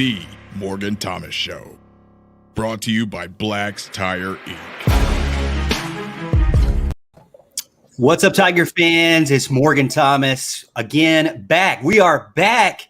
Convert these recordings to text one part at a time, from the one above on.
The Morgan Thomas Show. Brought to you by Black's Tire Inc. What's up, Tiger fans? It's Morgan Thomas again, back. We are back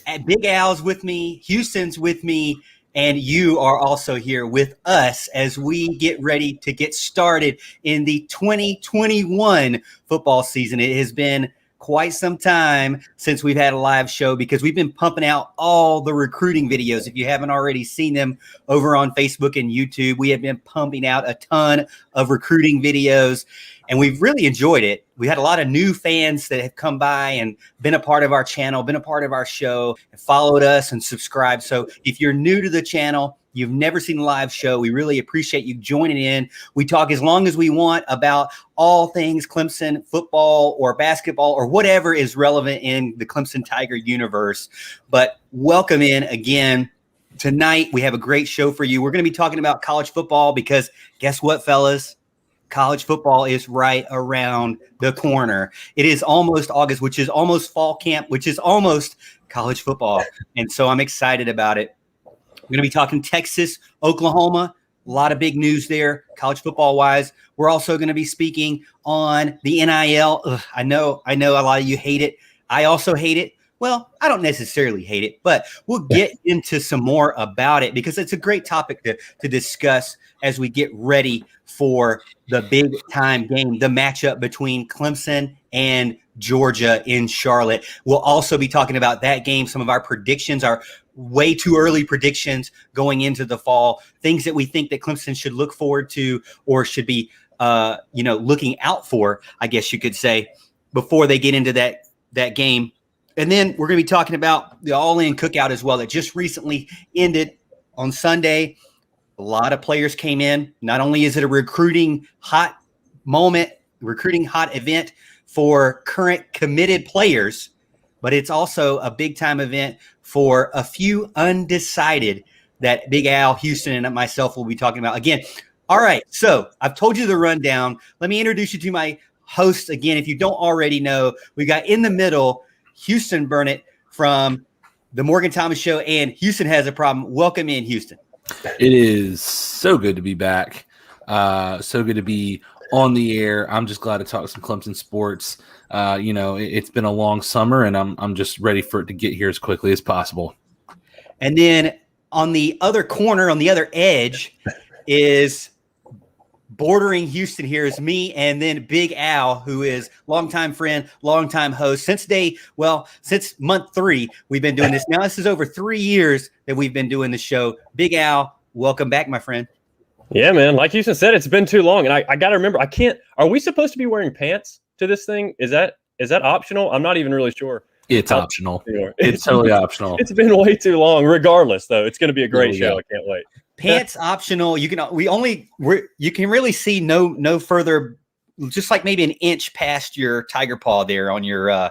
at Big Al's with me, Houston's with me, and you are also here with us as we get ready to get started in the 2021 football season. It has been quite some time since we've had a live show because we've been pumping out all the recruiting videos. If you haven't already seen them over on Facebook and YouTube, we have been pumping out a ton of recruiting videos, and we've really enjoyed it. We had a lot of new fans that have come by and been a part of our channel, been a part of our show, and followed us and subscribed. So if you're new to the channel, you've never seen a live show, we really appreciate you joining in. We talk as long as we want about all things Clemson football or basketball or whatever is relevant in the Clemson Tiger universe. But welcome in again. Tonight, we have a great show for you. We're going to be talking about college football because guess what, fellas? College football is right around the corner. It is almost August, which is almost fall camp, which is almost college football. And so I'm excited about it. We're going to be talking Texas, Oklahoma, a lot of big news there, college football-wise. We're also going to be speaking on the NIL. I know a lot of you hate it. I also hate it. Well, I don't necessarily hate it, but we'll get into some more about it because it's a great topic to discuss as we get ready for the big-time game, the matchup between Clemson and Georgia in Charlotte. We'll also be talking about that game, some of our predictions, our way too early predictions going into the fall, things that we think that Clemson should look forward to or should be looking out for, I guess you could say, before they get into that game. And then we're going to be talking about the All-In Cookout as well that just recently ended on Sunday. A lot of players came in. Not only is it a recruiting hot moment, recruiting hot event for current committed players, but it's also a big-time event for a few undecided that Big Al, Houston, and myself will be talking about. Again, all right, so I've told you the rundown. Let me introduce you to my hosts again. If you don't already know, we got in the middle Houston Burnett from the Morgan Thomas Show, and Houston Has a Problem. Welcome in, Houston. It is so good to be back. So good to be on the air. I'm just glad to talk some Clemson sports. It's been a long summer, and I'm just ready for it to get here as quickly as possible. And then on the other corner, on the other edge, is bordering Houston here is me, and then Big Al, who is longtime friend, longtime host. Since month 3, we've been doing this. Now this is over 3 years that we've been doing the show. Big Al, welcome back, my friend. Yeah, man. Like Houston said, it's been too long, and I got to remember. Are we supposed to be wearing pants to this thing? Is that optional? I'm not even really sure. It's optional. It's totally optional. It's been way too long. Regardless, though, it's going to be a great show. I can't wait. Pants optional. You can really see no further, just like maybe an inch past your tiger paw there on your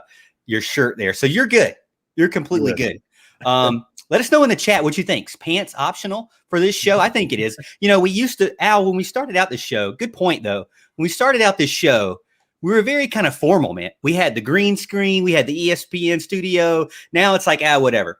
shirt there. So you're good. You're completely good. Let us know in the chat what you think. Is pants optional for this show? I think it is. We used to, Al, when we started out this show, good point though. When we started out this show, we were very kind of formal, man. We had the green screen, we had the ESPN studio. Now it's like, whatever.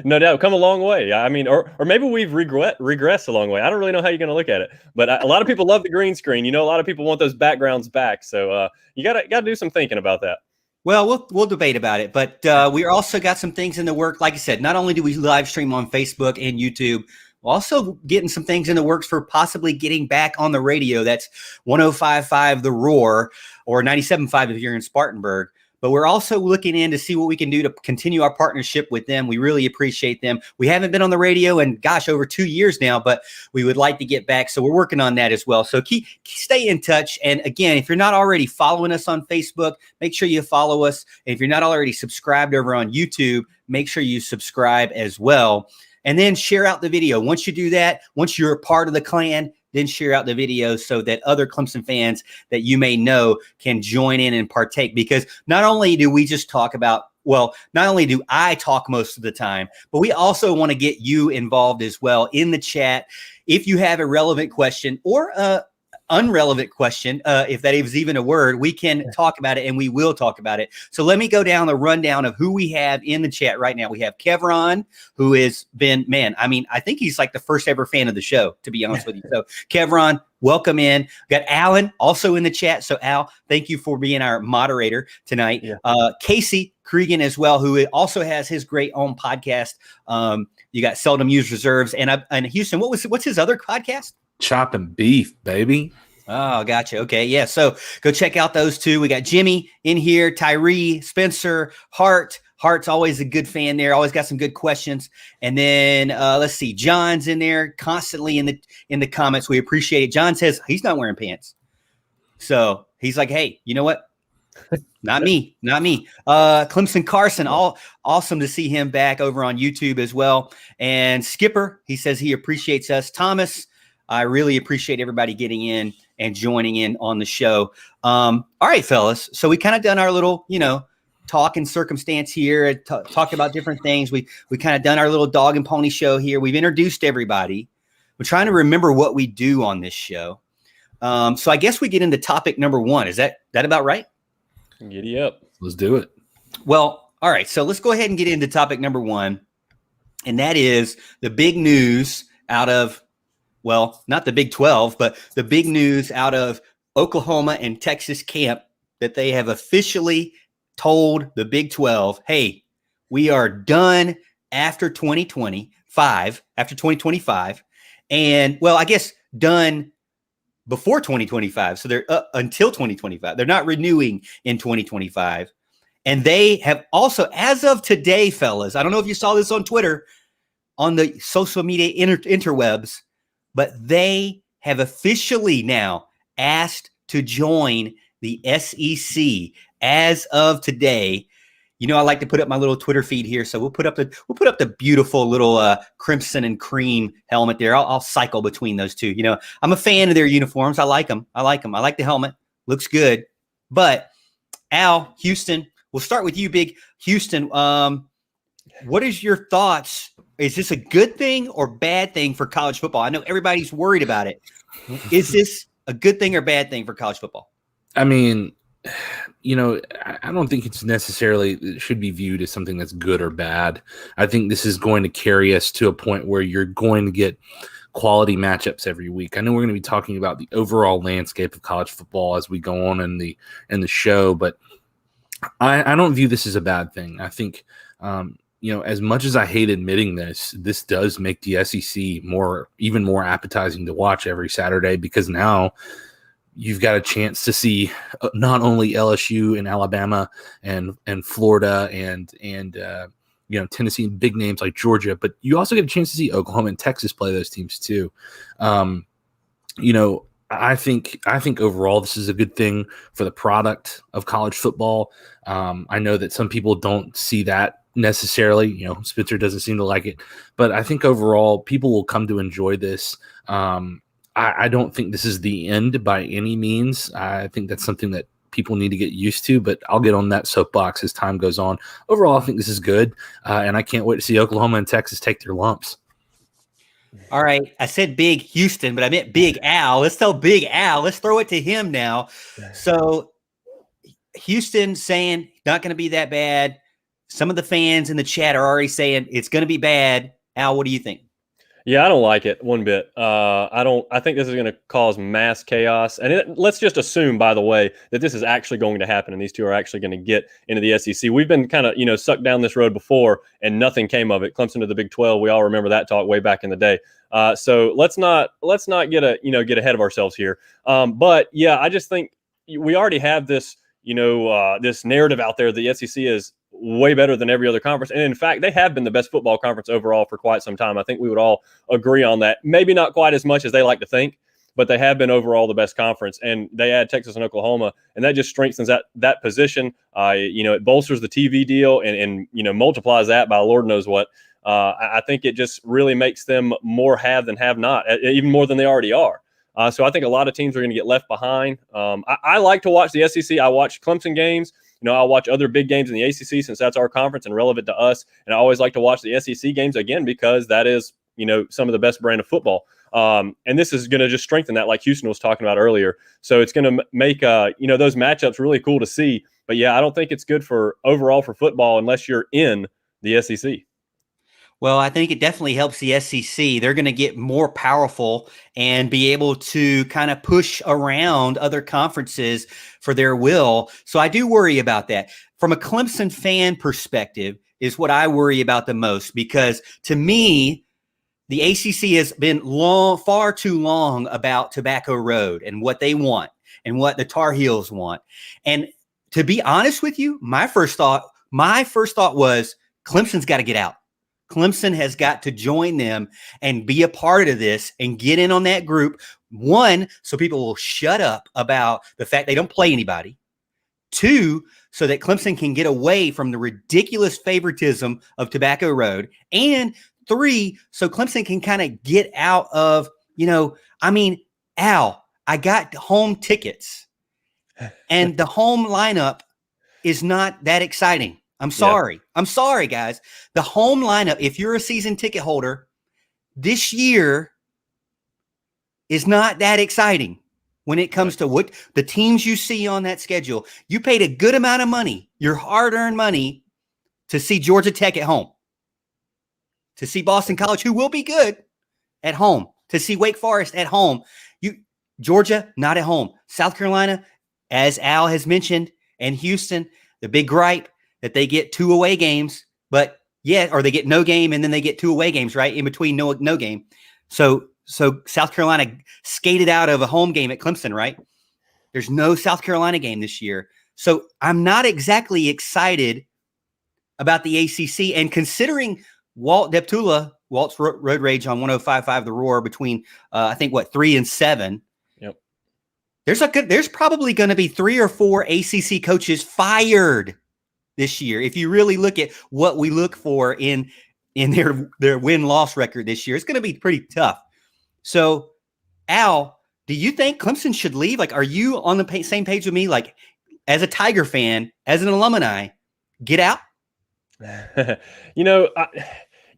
No doubt, come a long way. I mean, or maybe we've regressed a long way. I don't really know how you're going to look at it, but a lot of people love the green screen. A lot of people want those backgrounds back. So you gotta do some thinking about that. Well, we'll debate about it, but we also got some things in the work. Like I said, not only do we live stream on Facebook and YouTube, we're also getting some things in the works for possibly getting back on the radio. That's 105.5 The Roar or 97.5 if you're in Spartanburg. But we're also looking in to see what we can do to continue our partnership with them. We really appreciate them. We haven't been on the radio in, over 2 years now, but we would like to get back. So we're working on that as well. So stay in touch. And again, if you're not already following us on Facebook, make sure you follow us. And if you're not already subscribed over on YouTube, make sure you subscribe as well. And then share out the video. Once you do that, once you're a part of the clan, then share out the video so that other Clemson fans that you may know can join in and partake. Because not only do we just talk about, not only do I talk most of the time, but we also want to get you involved as well in the chat. If you have a relevant question or unrelevant question, if that is even a word, we can talk about it, and we will talk about it. So let me go down the rundown of who we have in the chat right now. We have Kevron, who has been, I think he's like the first ever fan of the show, to be honest with you. So Kevron, welcome in. We got Alan also in the chat. So Al, thank you for being our moderator tonight. Yeah. Casey Cregan as well, who also has his great own podcast. You got Seldom Used Reserves, and Houston. What's his other podcast? Chopping Beef, baby. Oh, gotcha. Okay, yeah. So go check out those two. We got Jimmy in here, Tyree, Spencer, Hart. Hart's always a good fan there. Always got some good questions. And then let's see, John's in there constantly in the comments. We appreciate it. John says he's not wearing pants, so he's like, hey, you know what? Not me. Clemson Carson, awesome to see him back over on YouTube as well. And Skipper, he says he appreciates us. Thomas, I really appreciate everybody getting in and joining in on the show. All right, fellas. So we kind of done our little, talk and circumstance here, talked about different things. We kind of done our little dog and pony show here. We've introduced everybody. We're trying to remember what we do on this show. So I guess we get into topic number one. Is that about right? Giddy up. Let's do it. Well, all right. So let's go ahead and get into topic number one. And that is the big news out of, well, not the Big 12, but the big news out of Oklahoma and Texas camp, that they have officially told the Big 12, hey, we are done after 2025. And, well, I guess done before 2025. So they're until 2025. They're not renewing in 2025. And they have also, as of today, fellas, I don't know if you saw this on Twitter, on the social media interwebs, but they have officially now asked to join the SEC as of today. I like to put up my little Twitter feed here, so we'll put up the beautiful little crimson and cream helmet there. I'll cycle between those two. I'm a fan of their uniforms. I like them. I like the helmet. Looks good. But Al, Houston, we'll start with you, Big Houston. What is your thoughts? Is this a good thing or bad thing for college football? I know everybody's worried about it. Is this a good thing or bad thing for college football? I mean, I don't think it should be viewed as something that's good or bad. I think this is going to carry us to a point where you're going to get quality matchups every week. I know we're going to be talking about the overall landscape of college football as we go on in the show, but I don't view this as a bad thing. I think, as much as I hate admitting this does make the SEC even more appetizing to watch every Saturday, because now you've got a chance to see not only LSU and Alabama and Florida and Tennessee and big names like Georgia, but you also get a chance to see Oklahoma and Texas play those teams too. I think overall this is a good thing for the product of college football. I know that some people don't see that necessarily. Spencer doesn't seem to like it, but I think overall people will come to enjoy this. I don't think this is the end by any means. I think that's something that people need to get used to, but I'll get on that soapbox as time goes on. Overall, I think this is good, and I can't wait to see Oklahoma and Texas take their lumps. All right. I said Big Houston, but I meant Big Al. Let's tell Big Al. Let's throw it to him now. So Houston saying not going to be that bad. Some of the fans in the chat are already saying it's going to be bad. Al, what do you think? Yeah, I don't like it one bit. I think this is going to cause mass chaos. And let's just assume, by the way, that this is actually going to happen and these two are actually going to get into the SEC. We've been kind of, sucked down this road before and nothing came of it. Clemson to the Big 12. We all remember that talk way back in the day. So let's not get ahead of ourselves here. But yeah, I just think we already have this, this narrative out there. The SEC is way better than every other conference. And in fact, they have been the best football conference overall for quite some time. I think we would all agree on that. Maybe not quite as much as they like to think, but they have been overall the best conference. And they add Texas and Oklahoma, and that just strengthens that position. It bolsters the TV deal and multiplies that by Lord knows what. I think it just really makes them more have than have not, even more than they already are. So I think a lot of teams are going to get left behind. I like to watch the SEC. I watch Clemson games. I'll watch other big games in the ACC since that's our conference and relevant to us. And I always like to watch the SEC games again because that is some of the best brand of football. And this is going to just strengthen that, like Houston was talking about earlier. So it's going to make those matchups really cool to see. But yeah, I don't think it's good for overall for football unless you're in the SEC. Well, I think it definitely helps the SEC. They're going to get more powerful and be able to kind of push around other conferences for their will. So I do worry about that. From a Clemson fan perspective is what I worry about the most, because to me, the ACC has been far too long about Tobacco Road and what they want and what the Tar Heels want. And to be honest with you, my first thought was Clemson's got to get out. Clemson has got to join them and be a part of this and get in on that group. One, so people will shut up about the fact they don't play anybody. Two, so that Clemson can get away from the ridiculous favoritism of Tobacco Road. And three, so Clemson can kind of get out of, Al, I got home tickets and the home lineup is not that exciting. I'm sorry. Yeah. I'm sorry, guys. The home lineup, if you're a season ticket holder, this year is not that exciting when it comes to what the teams you see on that schedule. You paid a good amount of money, your hard-earned money, to see Georgia Tech at home, to see Boston College, who will be good, at home, to see Wake Forest at home. Georgia, not at home. South Carolina, as Al has mentioned, and Houston, the big gripe that they get 2 away games, or they get no game and then they get 2 away games, right? In between no game. So South Carolina skated out of a home game at Clemson, right? There's no South Carolina game this year. So I'm not exactly excited about the ACC. And considering Walt's Road Rage on 105.5 The Roar between, 3 and 7. Yep. There's probably going to be 3 or 4 ACC coaches fired this year. If you really look at what we look for in their win-loss record this year, it's going to be pretty tough. So, Al, do you think Clemson should leave? Like, are you on the same page with me? Like, as a Tiger fan, as an alumni, get out?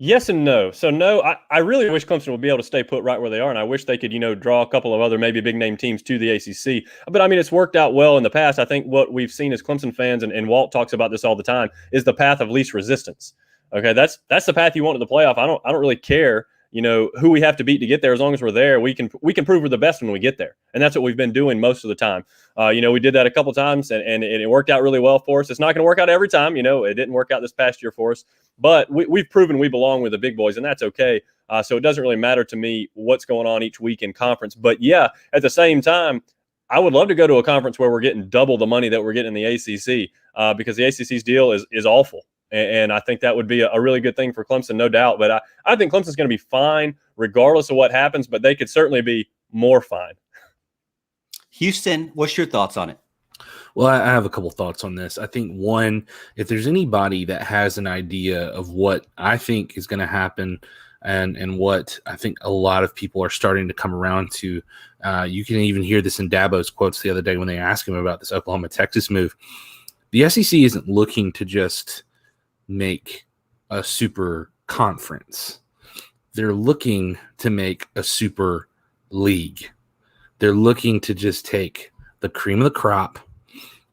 Yes and no. So no, I really wish Clemson would be able to stay put right where they are, and I wish they could, draw a couple of other maybe big name teams to the ACC. But I mean, it's worked out well in the past. I think what we've seen as Clemson fans, and Walt talks about this all the time, is the path of least resistance. Okay, that's the path you want to the playoff. I don't really care, who we have to beat to get there. As long as we're there, we can prove we're the best when we get there, and that's what we've been doing most of the time. We did that a couple times, and it worked out really well for us. It's not going to work out every time. It didn't work out this past year for us, but we've proven we belong with the big boys, and that's okay. So it doesn't really matter to me what's going on each week in conference. But yeah, at the same time, I would love to go to a conference where we're getting double the money that we're getting in the ACC, because the ACC's deal is awful. And I think that would be a really good thing for Clemson, no doubt. But I think Clemson's going to be fine regardless of what happens, but they could certainly be more fine. Houston, what's your thoughts on it? Well, I have a couple thoughts on this. I think, one, if there's anybody that has an idea of what I think is going to happen and what I think a lot of people are starting to come around to, you can even hear this in Dabo's quotes the other day when they asked him about this Oklahoma-Texas move. The SEC isn't looking to just make a super conference. They're looking to make a super league. They're looking to just take the cream of the crop,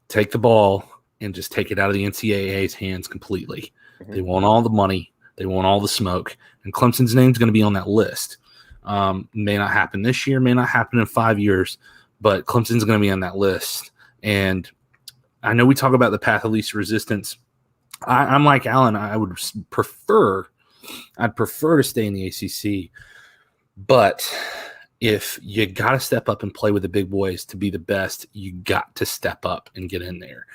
take the ball, and just take it out of the NCAA's hands completely. Mm-hmm. They want all the money. They want all the smoke. And Clemson's name's going to be on that list. May not happen this year, may not happen in 5 years, but Clemson's going to be on that list. And I know we talk about the path of least resistance. I'm like Alan. I'd prefer to stay in the ACC, but if you got to step up and play with the big boys to be the best, you got to step up and get in there.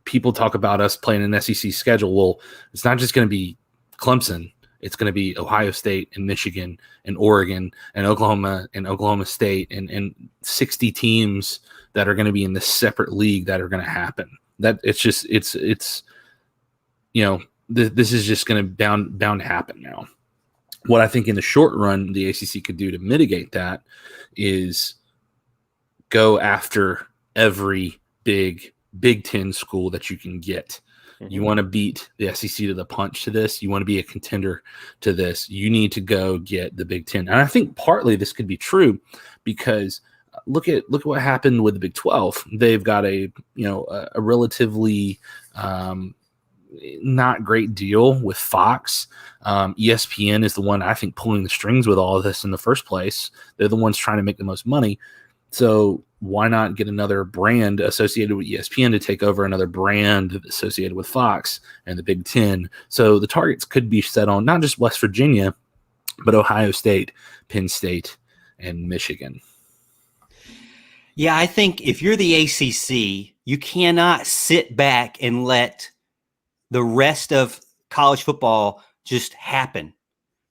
People talk about us playing an SEC schedule. Well, it's not just going to be Clemson. It's going to be Ohio State and Michigan and Oregon and Oklahoma State and 60 teams that are going to be in this separate league that are going to happen. That this is just going to bound to happen now. What I think in the short run the ACC could do to mitigate that is go after every Big Ten school that you can get. You want to beat the SEC to the punch to this. You want to be a contender to this. You need to go get the Big Ten. And I think partly this could be true because look at what happened with the Big 12. They've got a relatively not great deal with Fox. ESPN is the one I think pulling the strings with all of this in the first place. They're the ones trying to make the most money. So why not get another brand associated with ESPN to take over another brand associated with Fox and the Big Ten? So the targets could be set on not just West Virginia, but Ohio State, Penn State, and Michigan. Yeah, I think if you're the ACC, you cannot sit back and let the rest of college football just happen.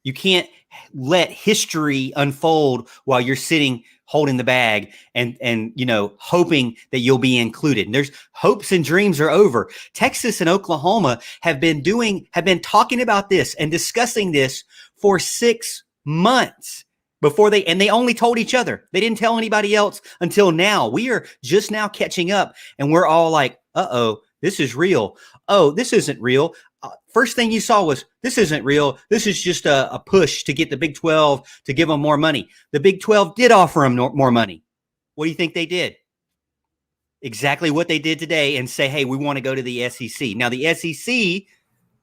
You can't let history unfold while you're sitting holding the bag and hoping that you'll be included. And there's hopes and dreams are over. Texas and Oklahoma have been talking about this and discussing this for 6 months before they only told each other. They didn't tell anybody else until now. We are just now catching up and we're all like, uh-oh, this is real. Oh, this isn't real. First thing you saw was, this isn't real. This is just a push to get the Big 12 to give them more money. The Big 12 did offer them more money. What do you think they did? Exactly what they did today and say, hey, we want to go to the SEC. Now, the SEC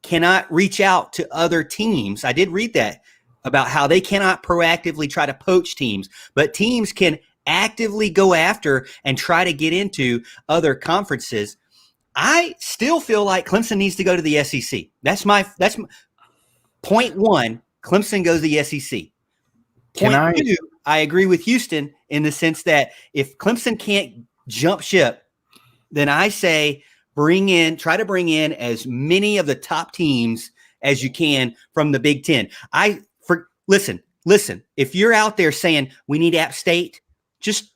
cannot reach out to other teams. I did read that about how they cannot proactively try to poach teams, but teams can actively go after and try to get into other conferences. I still feel like Clemson needs to go to the SEC. That's my point one. Clemson goes to the SEC. Point two, I agree with Houston in the sense that if Clemson can't jump ship, then I say try to bring in as many of the top teams as you can from the Big Ten. Listen. If you're out there saying we need App State, just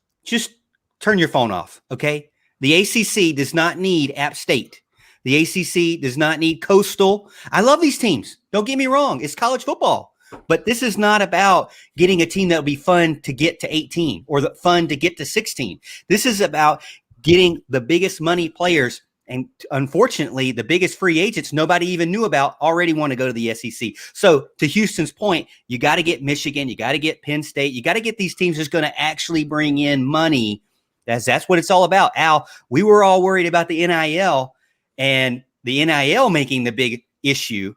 turn your phone off, okay? The ACC does not need App State. The ACC does not need Coastal. I love these teams. Don't get me wrong. It's college football. But this is not about getting a team that will be fun to get to 18 or fun to get to 16. This is about getting the biggest money players. And unfortunately, the biggest free agents nobody even knew about already want to go to the SEC. So to Houston's point, you got to get Michigan. You got to get Penn State. You got to get these teams that's going to actually bring in money. That's what it's all about. Al, we were all worried about the NIL and the NIL making the big issue.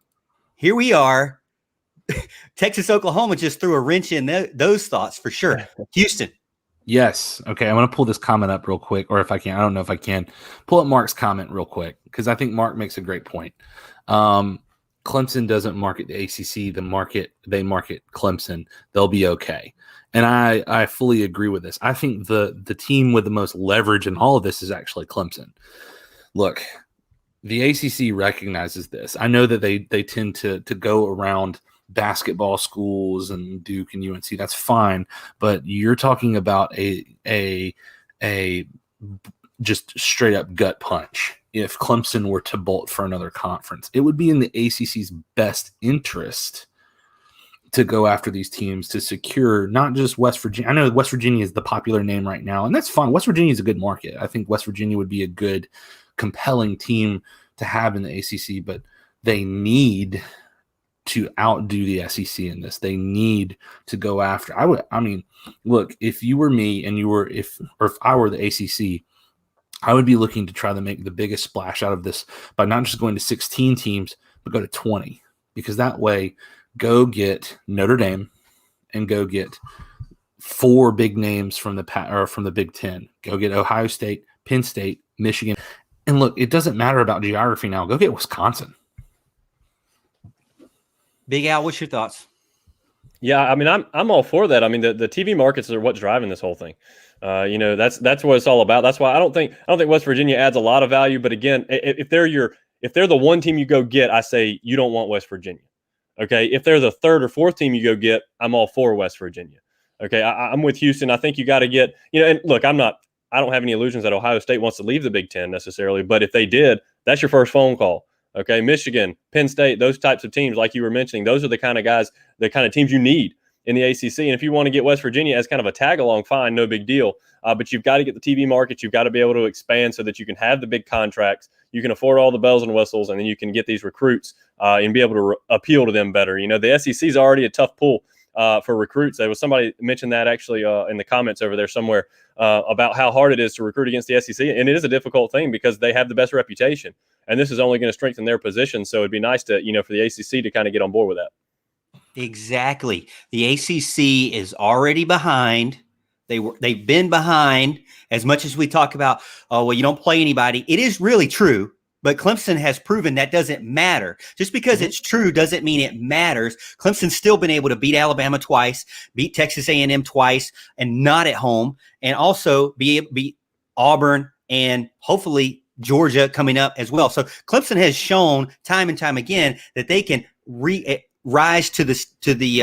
Here we are. Texas, Oklahoma just threw a wrench in those thoughts for sure. Houston. Yes. Okay. I'm going to pull this comment up real quick, or if I can, I don't know if I can pull up Mark's comment real quick because I think Mark makes a great point. Clemson doesn't market the ACC. They market Clemson. They'll be okay. And I fully agree with this. I think the team with the most leverage in all of this is actually Clemson. Look, the ACC recognizes this. I know that they tend to go around basketball schools and Duke and UNC. That's fine, but you're talking about a just straight up gut punch. If Clemson were to bolt for another conference, it would be in the ACC's best interest to go after these teams to secure not just West Virginia. I know West Virginia is the popular name right now, and that's fine. West Virginia is a good market. I think West Virginia would be a good, compelling team to have in the ACC, but they need to outdo the SEC in this. They need to go after. Look, if you were me and if I were the ACC, I would be looking to try to make the biggest splash out of this by not just going to 16 teams, but go to 20, because that way, go get Notre Dame and go get 4 big names from the Big Ten. Go get Ohio State, Penn State, Michigan. And look, it doesn't matter about geography now. Go get Wisconsin. Big Al, what's your thoughts? Yeah, I mean, I'm all for that. I mean, the TV markets are what's driving this whole thing. That's what it's all about. That's why I don't think West Virginia adds a lot of value. But again, if they're the one team you go get, I say you don't want West Virginia. Okay, if they're the third or fourth team you go get, I'm all for West Virginia. Okay, I'm with Houston. I think you got to get, and look, I don't have any illusions that Ohio State wants to leave the Big Ten necessarily, but if they did, that's your first phone call. Okay, Michigan, Penn State, those types of teams, like you were mentioning, those are the kind of guys, the kind of teams you need in the ACC. And if you want to get West Virginia as kind of a tag along, fine, no big deal. But you've got to get the TV market. You've got to be able to expand so that you can have the big contracts. you can afford all the bells and whistles, and then you can get these recruits and be able to appeal to them better. The SEC is already a tough pull for recruits. There was somebody mentioned that actually in the comments over there somewhere about how hard it is to recruit against the SEC, and it is a difficult thing because they have the best reputation, and this is only going to strengthen their position. So it'd be nice to, for the ACC to kind of get on board with that. Exactly. The ACC is already behind. They've been behind. As much as we talk about, oh, well, you don't play anybody. It is really true, but Clemson has proven that doesn't matter. Just because it's true doesn't mean it matters. Clemson's still been able to beat Alabama twice, beat Texas A&M twice, and not at home, and also beat Auburn and hopefully Georgia coming up as well. So Clemson has shown time and time again that they can rise to the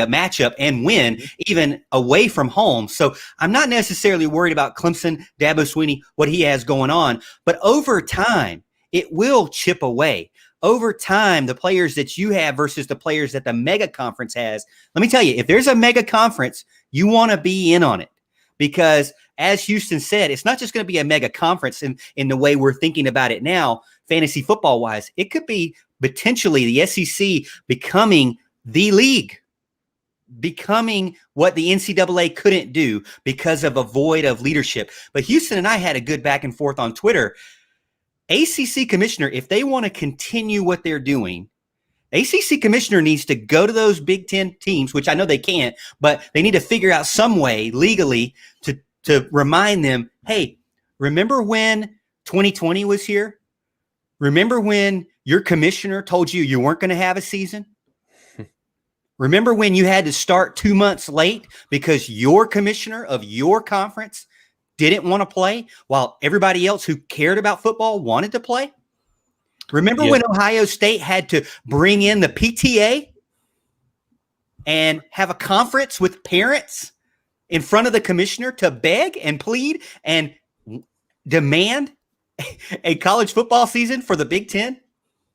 matchup and win even away from home. So I'm not necessarily worried about Clemson, Dabo Swinney, what he has going on, but over time it will chip away. Over time, the players that you have versus the players that the mega conference has. Let me tell you, if there's a mega conference, you want to be in on it, because as Houston said, it's not just going to be a mega conference in the way we're thinking about it now, fantasy football wise. It could be potentially the SEC becoming the league, becoming what the NCAA couldn't do because of a void of leadership. But Houston and I had a good back and forth on Twitter. ACC commissioner, if they want to continue what they're doing, ACC commissioner needs to go to those Big Ten teams, which I know they can't, but they need to figure out some way legally to remind them, hey, remember when 2020 was here? Remember when your commissioner told you weren't going to have a season? Remember when you had to start 2 months late because your commissioner of your conference didn't want to play while everybody else who cared about football wanted to play? Remember when Ohio State had to bring in the PTA and have a conference with parents in front of the commissioner to beg and plead and demand a college football season for the Big Ten?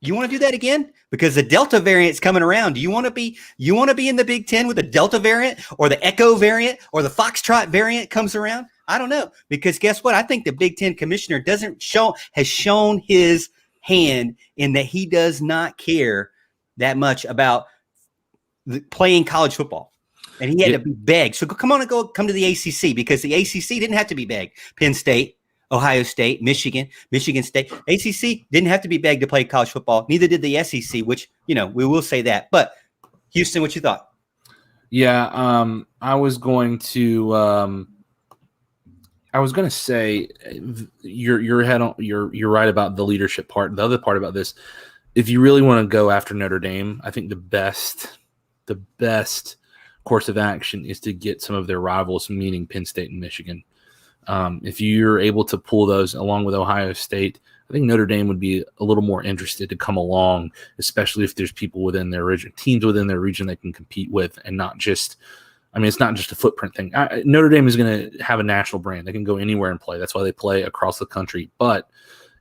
You want to do that again? Because the Delta variant's coming around. Do you want to be in the Big Ten with the Delta variant or the Echo variant or the Foxtrot variant comes around? I don't know. Because guess what? I think the Big Ten commissioner has shown his hand in that he does not care that much about playing college football. And he had to be begged. So come to the ACC, because the ACC didn't have to be begged. Penn State, Ohio State, Michigan State. ACC didn't have to be begged to play college football. Neither did the SEC, which, we will say that. But Houston, what you thought? Yeah, I was going to say you're right about the leadership part. The other part about this, if you really want to go after Notre Dame, I think the best course of action is to get some of their rivals, meaning Penn State and Michigan. If you're able to pull those along with Ohio State, I think Notre Dame would be a little more interested to come along, especially if there's people within their region, teams within their region they can compete with, and not just, it's not just a footprint thing. Notre Dame is going to have a national brand. They can go anywhere and play. That's why they play across the country. But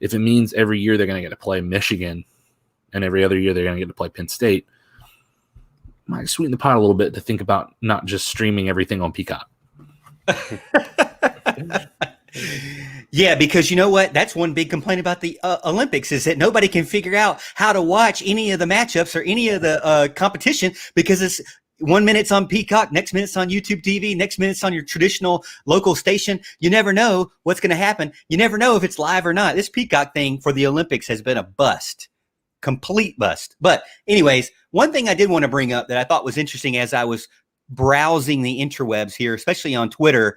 if it means every year they're going to get to play Michigan and every other year they're going to get to play Penn State, might sweeten the pot a little bit to think about not just streaming everything on Peacock. Yeah, because you know what? That's one big complaint about the Olympics is that nobody can figure out how to watch any of the matchups or any of the competition, because it's 1 minute's on Peacock, next minute's on YouTube TV, next minute's on your traditional local station. You never know what's going to happen. You never know if it's live or not. This Peacock thing for the Olympics has been a bust, complete bust. But anyways, one thing I did want to bring up that I thought was interesting as I was browsing the interwebs here, especially on Twitter,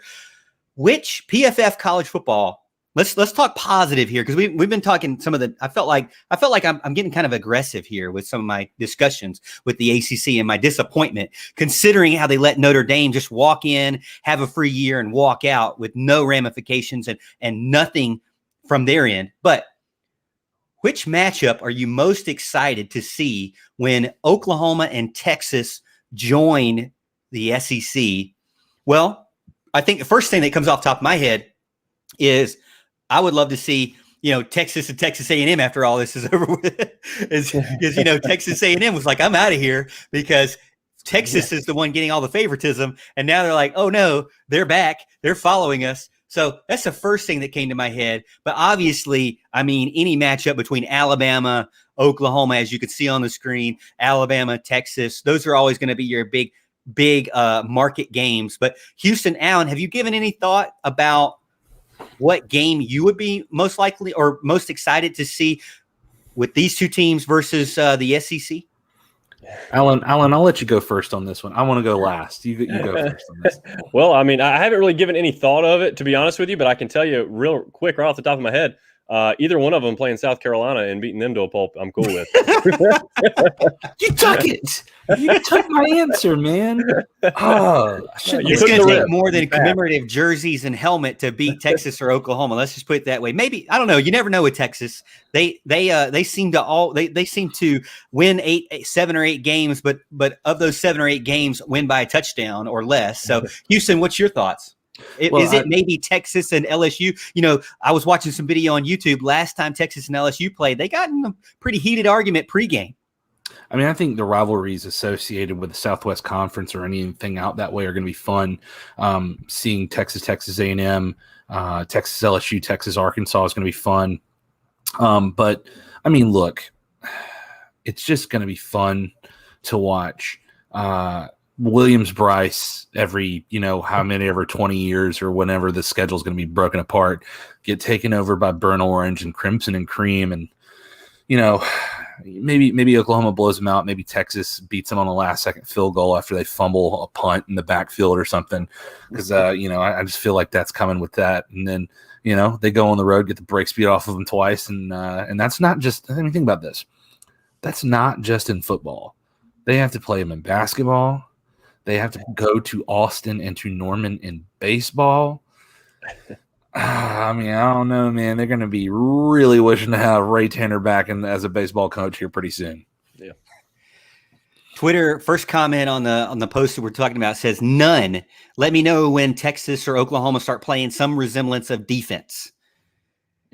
which PFF college football, let's talk positive here, because we've been talking some of the, I felt like I'm getting kind of aggressive here with some of my discussions with the ACC and my disappointment, considering how they let Notre Dame just walk in, have a free year, and walk out with no ramifications and nothing from their end. But which matchup are you most excited to see when Oklahoma and Texas join the SEC? Well, I think the first thing that comes off the top of my head is I would love to see, Texas and Texas A&M after all this is over with. Because, Texas A&M was like, I'm out of here, because Texas is the one getting all the favoritism. And now they're like, oh, no, they're back. They're following us. So that's the first thing that came to my head. But obviously, I mean, any matchup between Alabama, Oklahoma, as you can see on the screen, Alabama, Texas, those are always going to be your big market games. But Houston, Allen, have you given any thought about what game you would be most likely or most excited to see with these two teams versus the SEC? Alan, I'll let you go first on this one. I want to go last. You go first on this. Well, I mean, I haven't really given any thought of it, to be honest with you, but I can tell you real quick right off the top of my head, either one of them playing South Carolina and beating them to a pulp, I'm cool with. You took it. You took my answer, man. Oh, it's going to take more than commemorative jerseys and helmet to beat Texas or Oklahoma. Let's just put it that way. Maybe, I don't know. You never know with Texas. They seem to win 7 or 8 games, but of those 7 or 8 games, win by a touchdown or less. So, Houston, what's your thoughts? Is it maybe Texas and LSU? You know, I was watching some video on YouTube. Last time Texas and LSU played, they got in a pretty heated argument pregame. I mean, I think the rivalries associated with the Southwest Conference or anything out that way are going to be fun. Seeing Texas A&M, Texas LSU, Texas Arkansas is going to be fun. But, I mean, look, it's just going to be fun to watch. Williams Bryce every 20 years or whenever the schedule is going to be broken apart, get taken over by burnt orange and crimson and cream. And, maybe Oklahoma blows them out. Maybe Texas beats them on the last second field goal after they fumble a punt in the backfield or something. Because, I just feel like that's coming with that. And then, they go on the road, get the break speed off of them twice. And that's not just, I mean, think about this. That's not just in football. They have to play them in basketball. They have to go to Austin and to Norman in baseball. I mean, I don't know, man. They're going to be really wishing to have Ray Tanner back as a baseball coach here pretty soon. Yeah. Twitter first comment on the post that we're talking about says none. Let me know when Texas or Oklahoma start playing some resemblance of defense.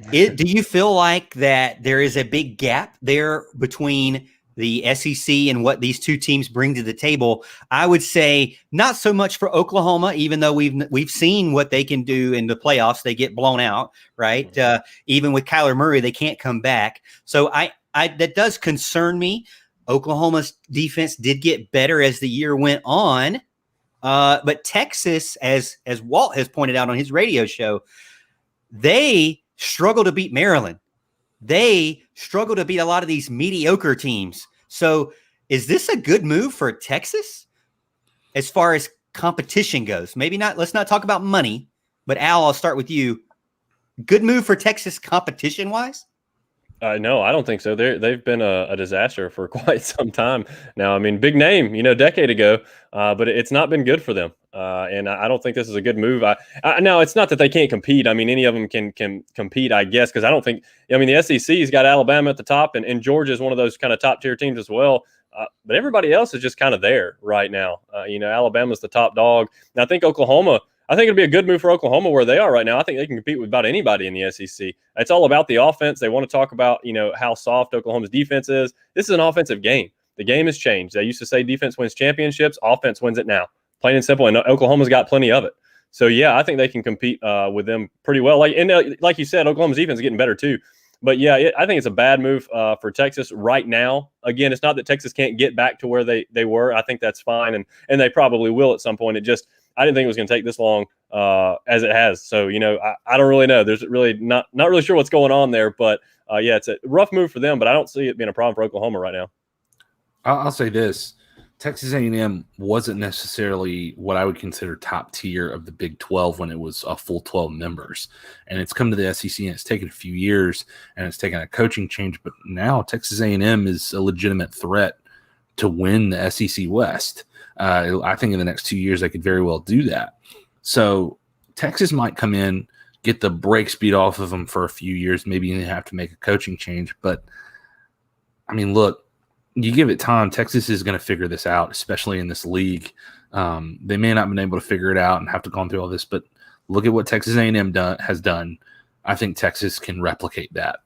Do you feel like that there is a big gap there between the SEC and what these two teams bring to the table? I would say not so much for Oklahoma, even though we've seen what they can do in the playoffs. They get blown out, right? Even with Kyler Murray, they can't come back. So I that does concern me. Oklahoma's defense did get better as the year went on, but Texas, as Walt has pointed out on his radio show, they struggle to beat Maryland. They struggle to beat a lot of these mediocre teams. So is this a good move for Texas as far as competition goes? Maybe not. Let's not talk about money, but Al, I'll start with you. Good move for Texas competition-wise? No, I don't think so. They've been a disaster for quite some time now. I mean, big name, decade ago, but it's not been good for them. And I don't think this is a good move. Now, it's not that they can't compete. I mean, any of them can compete, I guess, because I don't think – the SEC's got Alabama at the top, and Georgia is one of those kind of top-tier teams as well. But everybody else is just kind of there right now. Alabama's the top dog. And I think Oklahoma – I think it'd be a good move for Oklahoma where they are right now. I think they can compete with about anybody in the SEC. It's all about the offense. They want to talk about, how soft Oklahoma's defense is. This is an offensive game. The game has changed. They used to say defense wins championships. Offense wins it now. Plain and simple. And Oklahoma's got plenty of it. So, yeah, I think they can compete with them pretty well. Like you said, Oklahoma's defense is getting better too. But, yeah, I think it's a bad move for Texas right now. Again, it's not that Texas can't get back to where they were. I think that's fine, and they probably will at some point. I didn't think it was going to take this long as it has. So, I don't really know. There's really not really sure what's going on there. But, yeah, it's a rough move for them, but I don't see it being a problem for Oklahoma right now. I'll say this. Texas A&M wasn't necessarily what I would consider top tier of the Big 12 when it was a full 12 members. And it's come to the SEC, and it's taken a few years, and it's taken a coaching change. But now Texas A&M is a legitimate threat to win the SEC West. I think in the next 2 years they could very well do that. So Texas might come in, get the break speed off of them for a few years. Maybe you have to make a coaching change. But, I mean, look, you give it time, Texas is going to figure this out, especially in this league. They may not have been able to figure it out and have to go through all this, but look at what Texas A&M has done. I think Texas can replicate that.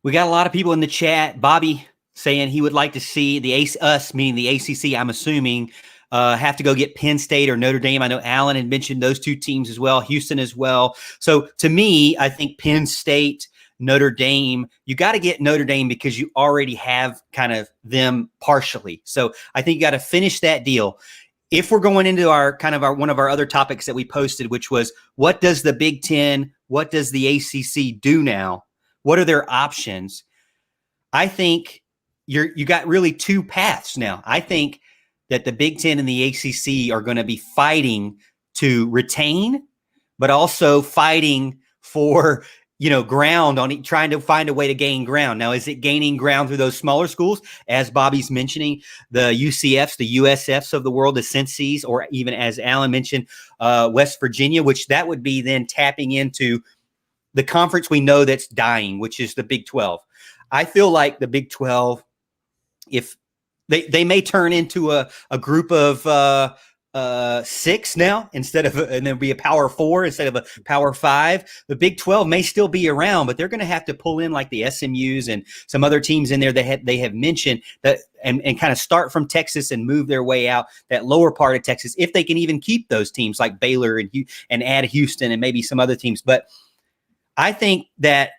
We got a lot of people in the chat. Bobby saying he would like to see us, meaning the ACC, I'm assuming, have to go get Penn State or Notre Dame. I know Allen had mentioned those two teams as well, Houston as well. So to me, I think Penn State, Notre Dame, you got to get Notre Dame because you already have kind of them partially. So I think you got to finish that deal. If we're going into our one of our other topics that we posted, which was what does the Big Ten, what does the ACC do now? What are their options? I think you got really two paths now. I think that the Big Ten and the ACC are going to be fighting to retain, but also fighting for, ground on trying to find a way to gain ground. Now, is it gaining ground through those smaller schools? As Bobby's mentioning, the UCFs, the USFs of the world, the Cincy's, or even as Alan mentioned, West Virginia, which that would be then tapping into the conference we know that's dying, which is the Big 12. I feel like the Big 12, if they may turn into a group of 6 now instead of, and there'll be a power 4 instead of a power 5. The Big 12 may still be around, but they're going to have to pull in like the SMUs and some other teams in there that they have mentioned that and kind of start from Texas and move their way out that lower part of Texas, if they can even keep those teams like Baylor and add Houston and maybe some other teams. But I think that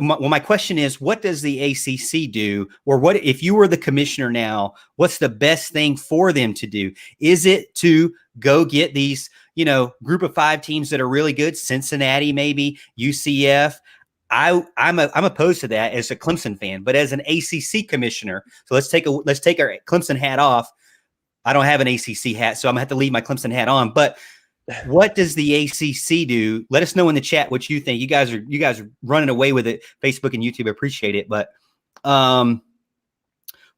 my question is, what does the ACC do? Or what, if you were the commissioner now, what's the best thing for them to do? Is it to go get these, group of 5 teams that are really good, Cincinnati, maybe UCF? I'm opposed to that as a Clemson fan, but as an ACC commissioner, so let's take our Clemson hat off. I don't have an ACC hat, so I'm gonna have to leave my Clemson hat on, but what does the ACC do? Let us know in the chat what you think. You guys are running away with it. Facebook and YouTube appreciate it, but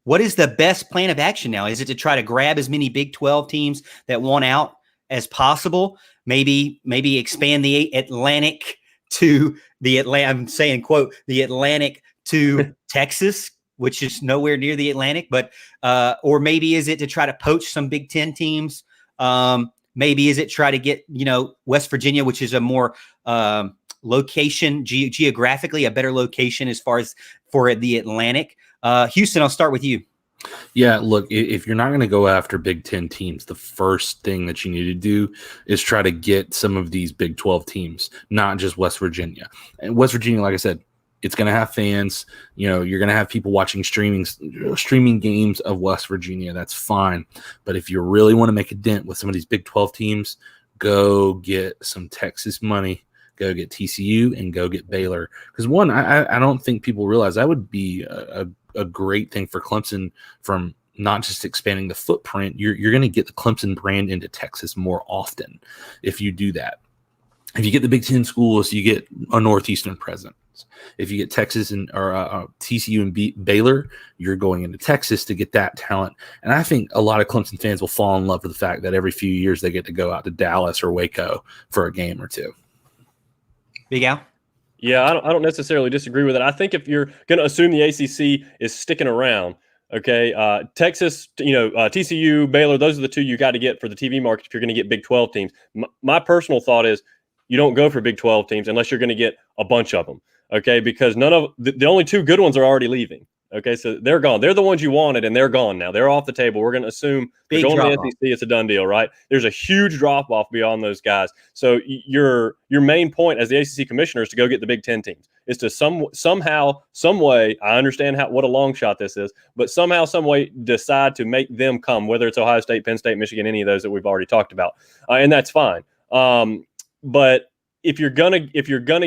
what is the best plan of action now? Is it to try to grab as many Big 12 teams that want out as possible? Maybe expand the Atlantic to the Atlantic. I'm saying quote the Atlantic to Texas, which is nowhere near the Atlantic, but or maybe is it to try to poach some Big 10 teams? Maybe is it try to get, West Virginia, which is a more location geographically, a better location as far as for the Atlantic. Houston, I'll start with you. Yeah, look, if you're not going to go after Big 10 teams, the first thing that you need to do is try to get some of these Big 12 teams, not just West Virginia. And West Virginia, like I said, it's going to have fans. You're going to have people watching streaming games of West Virginia. That's fine. But if you really want to make a dent with some of these Big 12 teams, go get some Texas money. Go get TCU and go get Baylor. Because one, I don't think people realize that would be a great thing for Clemson from not just expanding the footprint. You're going to get the Clemson brand into Texas more often if you do that. If you get the Big 10 schools, you get a Northeastern presence. If you get Texas or TCU and Baylor, you're going into Texas to get that talent. And I think a lot of Clemson fans will fall in love with the fact that every few years they get to go out to Dallas or Waco for a game or two. Big Al? Yeah, I don't necessarily disagree with it. I think if you're going to assume the ACC is sticking around, okay, Texas, TCU, Baylor, those are the two you got to get for the TV market if you're going to get Big 12 teams. My personal thought is you don't go for Big 12 teams unless you're going to get a bunch of them. Okay, because none of the only 2 good ones are already leaving. Okay, so they're gone. They're the ones you wanted, and they're gone now. They're off the table. We're going to assume they're going to the SEC. It's a done deal, right? There's a huge drop off beyond those guys. So your main point as the ACC commissioner is to go get the Big 10 teams. Is to somehow, some way. I understand what a long shot this is, but somehow, some way, decide to make them come. Whether it's Ohio State, Penn State, Michigan, any of those that we've already talked about, and that's fine. But if you're gonna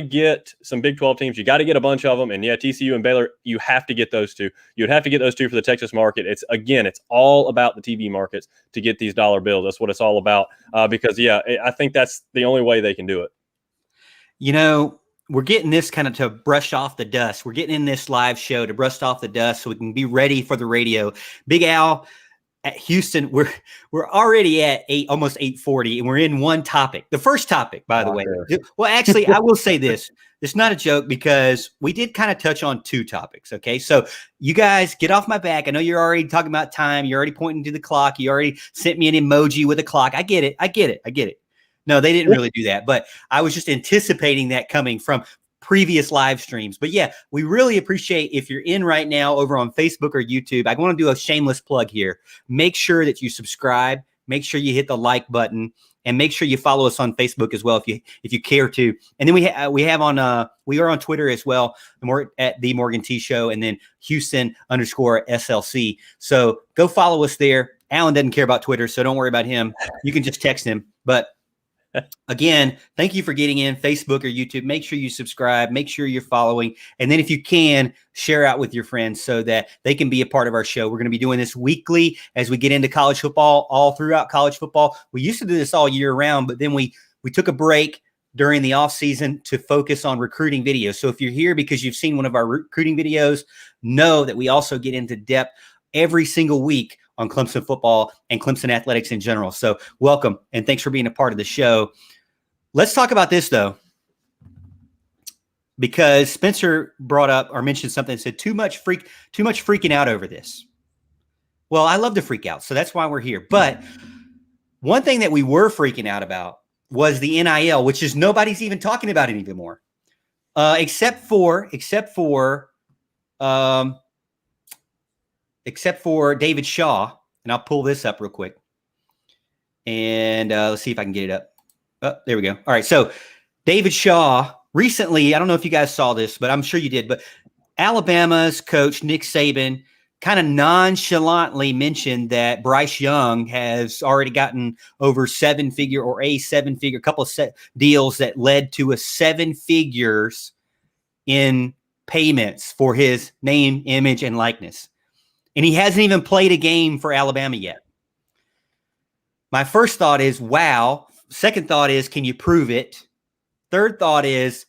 get some Big 12 teams, you got to get a bunch of them. And yeah, TCU and Baylor, you have to get those 2. You'd have to get those 2 for the Texas market. It's all about the TV markets to get these dollar bills. That's what it's all about. Because I think that's the only way they can do it. We're getting this kind of to brush off the dust. We're getting in this live show to brush off the dust so we can be ready for the radio. Big Al, at Houston, we're already at almost 8:40, and we're in one topic. The first topic, by the way. Well, actually, I will say this. It's not a joke because we did kind of touch on 2 topics. Okay, so you guys get off my back. I know you're already talking about time. You're already pointing to the clock. You already sent me an emoji with a clock. I get it. No, they didn't really do that, but I was just anticipating that coming from previous live streams. But yeah, we really appreciate if you're in right now over on Facebook or YouTube. I want to do a shameless plug here. Make sure that you subscribe. Make sure you hit the like button, and make sure you follow us on Facebook as well if you care to. And then we are on Twitter as well, at the Morgan T Show, and then Houston_SLC. So go follow us there. Alan doesn't care about Twitter, so don't worry about him. You can just text him. But again, thank you for getting in Facebook or YouTube. Make sure you subscribe. Make sure you're following. And then if you can, share out with your friends so that they can be a part of our show. We're going to be doing this weekly as we get into college football, all throughout college football. We used to do this all year round, but then we took a break during the off season to focus on recruiting videos. So if you're here because you've seen one of our recruiting videos, know that we also get into depth every single week on Clemson football and Clemson athletics in general. So welcome, and thanks for being a part of the show. Let's talk about this, though, because Spencer brought up or mentioned something and said too much freaking out over this. Well, I love to freak out, so that's why we're here. But one thing that we were freaking out about was the NIL, which is nobody's even talking about it anymore, except for David Shaw. And I'll pull this up real quick. And let's see if I can get it up. Oh, there we go. All right. So David Shaw recently, I don't know if you guys saw this, but I'm sure you did, but Alabama's coach, Nick Saban, kind of nonchalantly mentioned that Bryce Young has already gotten over a couple of deals that led to 7 figures in payments for his name, image, and likeness. And he hasn't even played a game for Alabama yet. My first thought is, wow. Second thought is, can you prove it? Third thought is,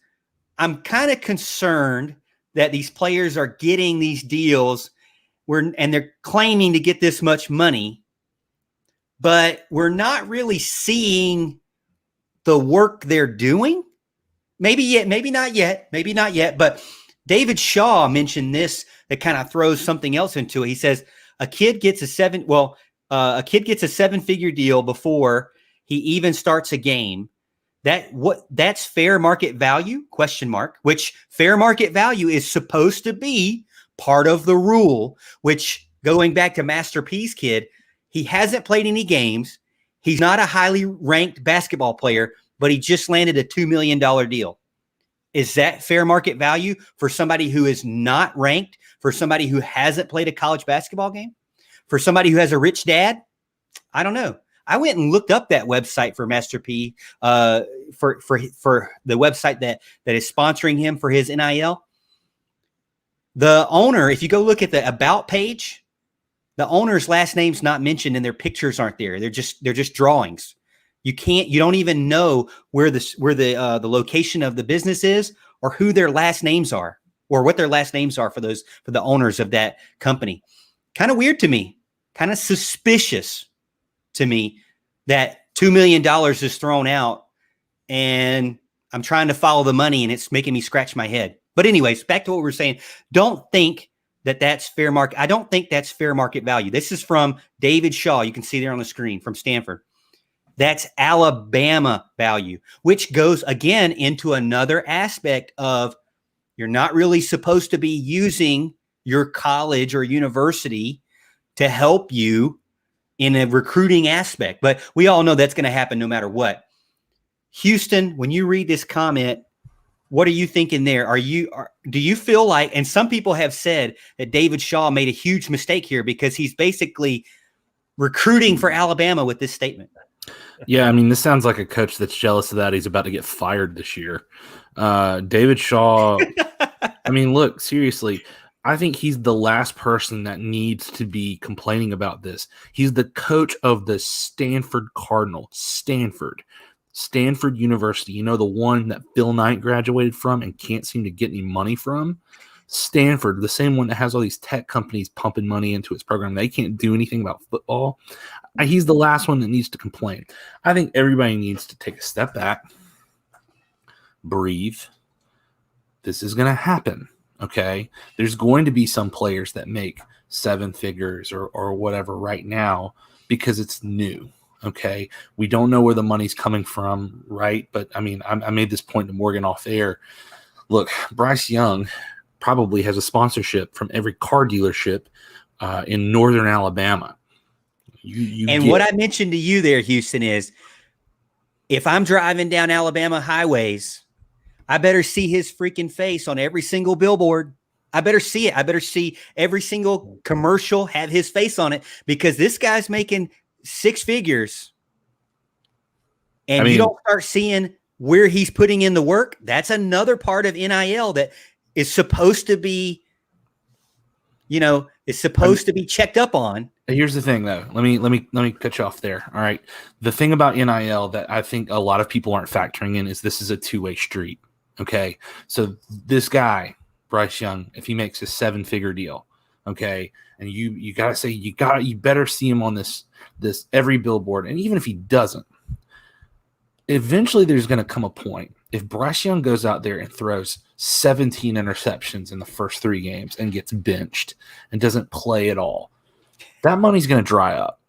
I'm kind of concerned that these players are getting these deals and they're claiming to get this much money, but we're not really seeing the work they're doing. Maybe not yet. But David Shaw mentioned this that kind of throws something else into it. He says a kid gets a 7-figure deal before he even starts a game. That's fair market value? ? Which fair market value is supposed to be part of the rule, which, going back to Master P's kid, he hasn't played any games. He's not a highly ranked basketball player, but he just landed a $2 million deal. Is that fair market value for somebody who is not ranked, for somebody who hasn't played a college basketball game, for somebody who has a rich dad? I don't know. I went and looked up that website for Master P, for the website that is sponsoring him for his NIL. The owner, if you go look at the About page, the owner's last name's not mentioned and their pictures aren't there. They're just drawings. You don't even know where the location of the business is or who their last names are or what their last names are for the owners of that company. Kind of weird to me, kind of suspicious to me that $2 million is thrown out and I'm trying to follow the money and it's making me scratch my head. But anyways, back to what we were saying. Don't think that that's fair market. I don't think that's fair market value. This is from David Shaw. You can see there on the screen from Stanford. That's Alabama value, which goes again into another aspect of you're not really supposed to be using your college or university to help you in a recruiting aspect. But we all know that's going to happen no matter what. Houston, when you read this comment, what are you thinking there? Do you feel like, and some people have said that David Shaw made a huge mistake here because he's basically recruiting for Alabama with this statement? Yeah, I mean, this sounds like a coach that's jealous of that. He's about to get fired this year. David Shaw, I mean, look, seriously, I think he's the last person that needs to be complaining about this. He's the coach of the Stanford Cardinal, Stanford University. You know, the one that Phil Knight graduated from and can't seem to get any money from? Stanford, the same one that has all these tech companies pumping money into its program. They can't do anything about football. He's the last one that needs to complain. I think everybody needs to take a step back, breathe. This is going to happen, okay? There's going to be some players that make 7 figures or whatever right now because it's new, okay? We don't know where the money's coming from, right? But, I mean, I made this point to Morgan off air. Look, Bryce Young probably has a sponsorship from every car dealership in northern Alabama. What I mentioned to you there, Houston, is if I'm driving down Alabama highways, I better see his freaking face on every single billboard. I better see it. I better see every single commercial have his face on it, because this guy's making six figures. And you don't start seeing where he's putting in the work. That's another part of NIL that is supposed to be, to be checked up on. Here's the thing, though. Let me cut you off there. All right. The thing about NIL that I think a lot of people aren't factoring in is this is a two-way street. Okay. So this guy, Bryce Young, if he makes a 7-figure deal, okay, and you gotta say you better see him on this every billboard, and even if he doesn't, eventually there's going to come a point. If Bryce Young goes out there and throws 17 interceptions in the first 3 games and gets benched and doesn't play at all, that money's going to dry up.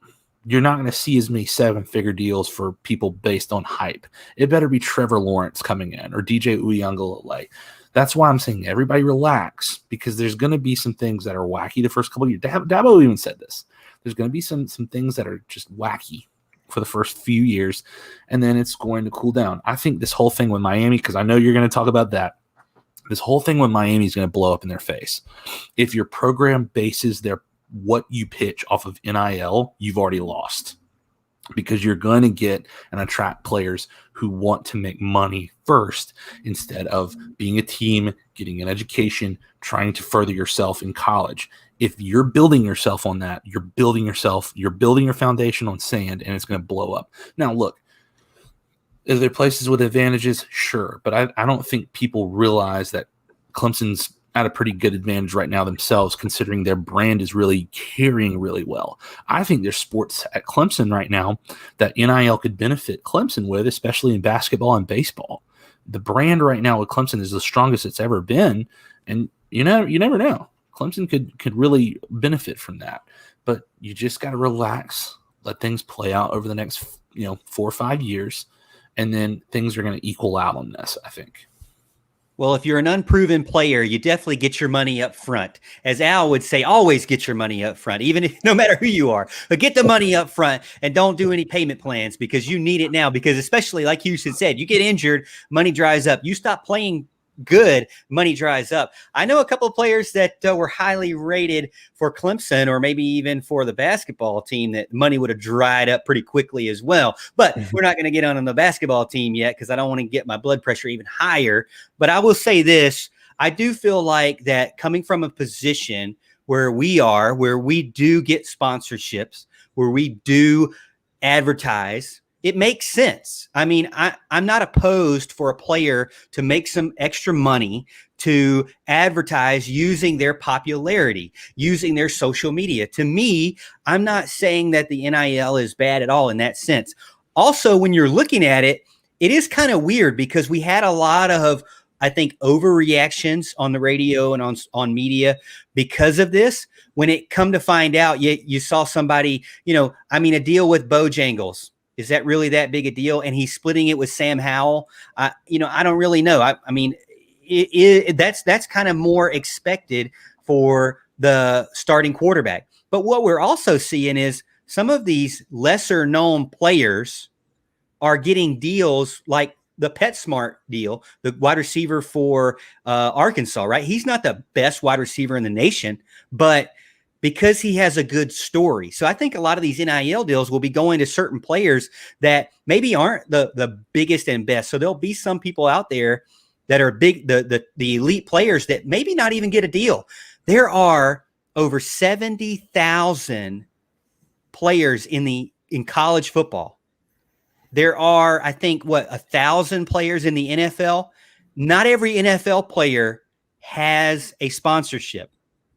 You're not going to see as many 7-figure deals for people based on hype. It better be Trevor Lawrence coming in or DJ Uiagalelei. That's why I'm saying everybody relax, because there's going to be some things that are wacky the first couple of years. Dabo even said this. There's going to be some things that are just wacky for the first few years, and then it's going to cool down. I think this whole thing with Miami, because I know you're going to talk about that, this whole thing with Miami is going to blow up in their face. If your program bases what you pitch off of NIL, you've already lost, because you're going to get and attract players who want to make money first instead of being a team, getting an education, trying to further yourself in college. If you're building yourself on that, you're building your foundation on sand, and it's going to blow up. Now, look, are there places with advantages? Sure. But I don't think people realize that Clemson's at a pretty good advantage right now themselves, considering their brand is really carrying really well. I think there's sports at Clemson right now that NIL could benefit Clemson with, especially in basketball and baseball. The brand right now with Clemson is the strongest it's ever been. And you never know. Clemson could really benefit from that, but you just got to relax, let things play out over the next 4 or 5 years, and then things are going to equal out on this, I think. Well, if you're an unproven player, you definitely get your money up front. As Al would say, always get your money up front, no matter who you are. But get the money up front and don't do any payment plans, because you need it now. Because especially like Houston said, you get injured, money dries up. You stop playing good, money dries up. I know a couple of players that were highly rated for Clemson, or maybe even for the basketball team, that money would have dried up pretty quickly as well. But we're not going to get on the basketball team yet, because I don't want to get my blood pressure even higher. But I will say this. I do feel like that coming from a position where we do get sponsorships, where we do advertise, it makes sense. I mean, I'm not opposed for a player to make some extra money to advertise using their popularity, using their social media. To me, I'm not saying that the NIL is bad at all in that sense. Also, when you're looking at it, it is kind of weird, because we had a lot of, I think, overreactions on the radio and on media because of this. When it come to find out, you saw somebody, a deal with Bojangles. Is that really that big a deal? And he's splitting it with Sam Howell. I don't really know. That's kind of more expected for the starting quarterback. But what we're also seeing is some of these lesser known players are getting deals like the PetSmart deal, the wide receiver for Arkansas, right? He's not the best wide receiver in the nation, but because he has a good story. So I think a lot of these NIL deals will be going to certain players that maybe aren't the biggest and best. So there'll be some people out there that are big, the elite players that maybe not even get a deal. There are over 70,000 players in college football. There are, I think, 1,000 players in the NFL. Not every NFL player has a sponsorship,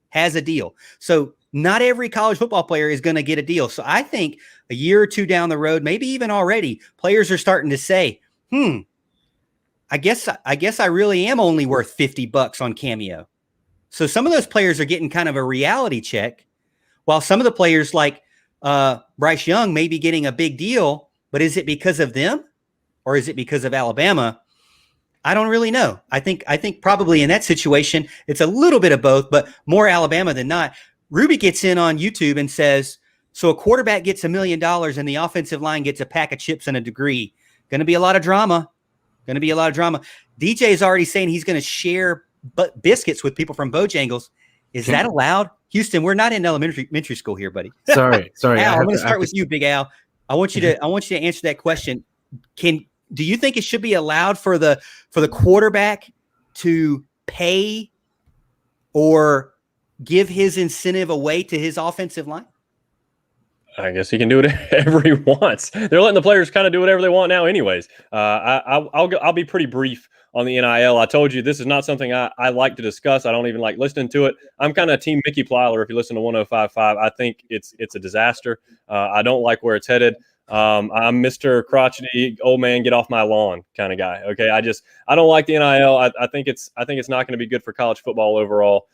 has a deal. So not every college football player is going to get a deal. So I think a year or two down the road, maybe even already, players are starting to say, I guess I really am only worth $50 on Cameo. So some of those players are getting kind of a reality check, while some of the players like Bryce Young may be getting a big deal. But is it because of them, or is it because of Alabama? I don't really know. I think probably in that situation, it's a little bit of both, but more Alabama than not. Ruby gets in on YouTube and says, so a quarterback gets $1 million and the offensive line gets a pack of chips and a degree. Going to be a lot of drama. DJ is already saying he's going to share biscuits with people from Bojangles. Is that allowed? Houston, we're not in elementary school here, buddy. Sorry. Al, I'm going to start with you, Big Al. I want you to answer that question. Do you think it should be allowed for the quarterback to pay or give his incentive away to his offensive line? I guess he can do whatever he wants. They're letting the players kind of do whatever they want now, anyways. I'll be pretty brief on the NIL. I told you this is not something I like to discuss. I don't even like listening to it. I'm kind of team Mickey Plyler. If you listen to 105.5, I think it's a disaster. I don't like where it's headed. I'm Mr. Crotchety, old man, get off my lawn kind of guy. Okay, I don't like the NIL. I think it's not going to be good for college football overall.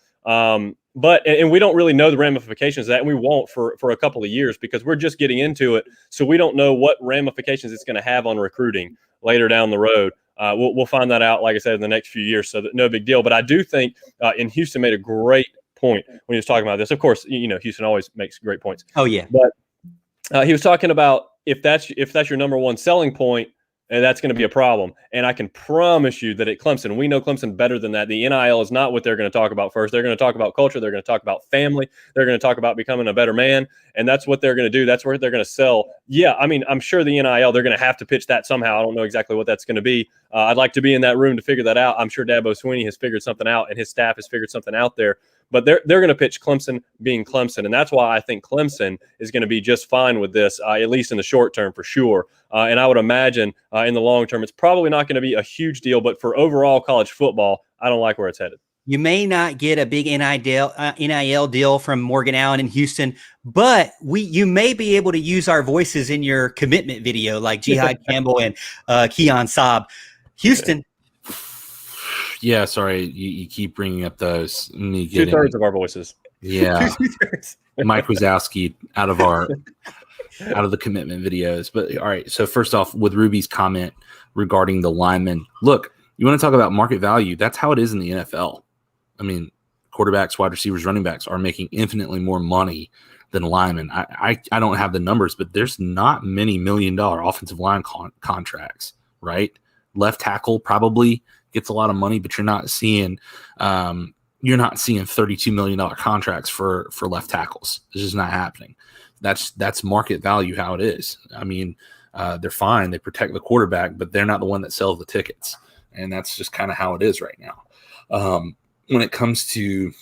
But we don't really know the ramifications of that, and we won't for a couple of years because we're just getting into it. So we don't know what ramifications it's going to have on recruiting later down the road. We'll find that out, like I said, in the next few years. So no big deal. But I do think, and Houston made a great point when he was talking about this. Of course, Houston always makes great points. Oh yeah. But he was talking about if that's your number one selling point, and that's going to be a problem. And I can promise you that at Clemson, we know Clemson better than that. The NIL is not what they're going to talk about first. They're going to talk about culture. They're going to talk about family. They're going to talk about becoming a better man. And that's what they're going to do. That's where they're going to sell. Yeah, I mean, I'm sure the NIL, they're going to have to pitch that somehow. I don't know exactly what that's going to be. I'd like to be in that room to figure that out. I'm sure Dabo Swinney has figured something out, and his staff has figured something out there. But they're going to pitch Clemson being Clemson, and that's why I think Clemson is going to be just fine with this, at least in the short term for sure. And I would imagine in the long term, it's probably not going to be a huge deal. But for overall college football, I don't like where it's headed. You may not get a big NIL deal from Morgan Allen in Houston, but you may be able to use our voices in your commitment video like Jihad Campbell and Keon Saab. Houston. Yeah, sorry, you keep bringing up those. 2/3 of our voices. Yeah, Mike Wazowski out of the commitment videos. But all right, so first off, with Ruby's comment regarding the linemen, look, you want to talk about market value? That's how it is in the NFL. I mean, quarterbacks, wide receivers, running backs are making infinitely more money than linemen. I don't have the numbers, but there's not many $1 million offensive line contracts, right? Left tackle probably gets a lot of money, but you're not seeing $32 million contracts for left tackles. It's just not happening. That's market value how it is. I mean, they're fine. They protect the quarterback, but they're not the one that sells the tickets. And that's just kind of how it is right now. When it comes to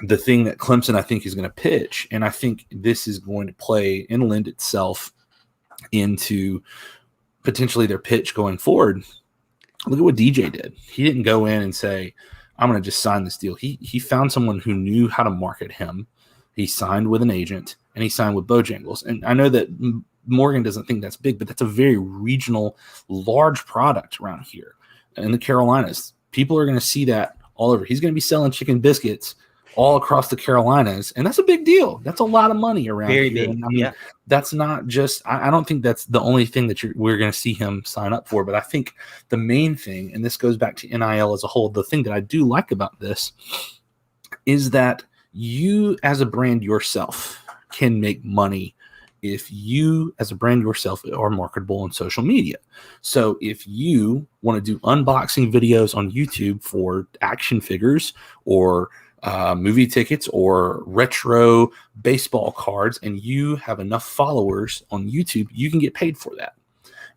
the thing that Clemson, I think, is going to pitch, and I think this is going to play and lend itself into potentially their pitch going forward. Look at what DJ did. He didn't go in and say, I'm going to just sign this deal. He found someone who knew how to market him. He signed with an agent, and he signed with Bojangles. And I know that Morgan doesn't think that's big, but that's a very regional, large product around here in the Carolinas. People are going to see that all over. He's going to be selling chicken biscuits all across the Carolinas, and that's a big deal. That's a lot of money around very here. big. And I mean, that's not just – I don't think that's the only thing that we're going to see him sign up for, but I think the main thing, and this goes back to NIL as a whole, the thing that I do like about this is that you as a brand yourself can make money if you as a brand yourself are marketable on social media. So if you want to do unboxing videos on YouTube for action figures or movie tickets or retro baseball cards, and you have enough followers on YouTube, you can get paid for that.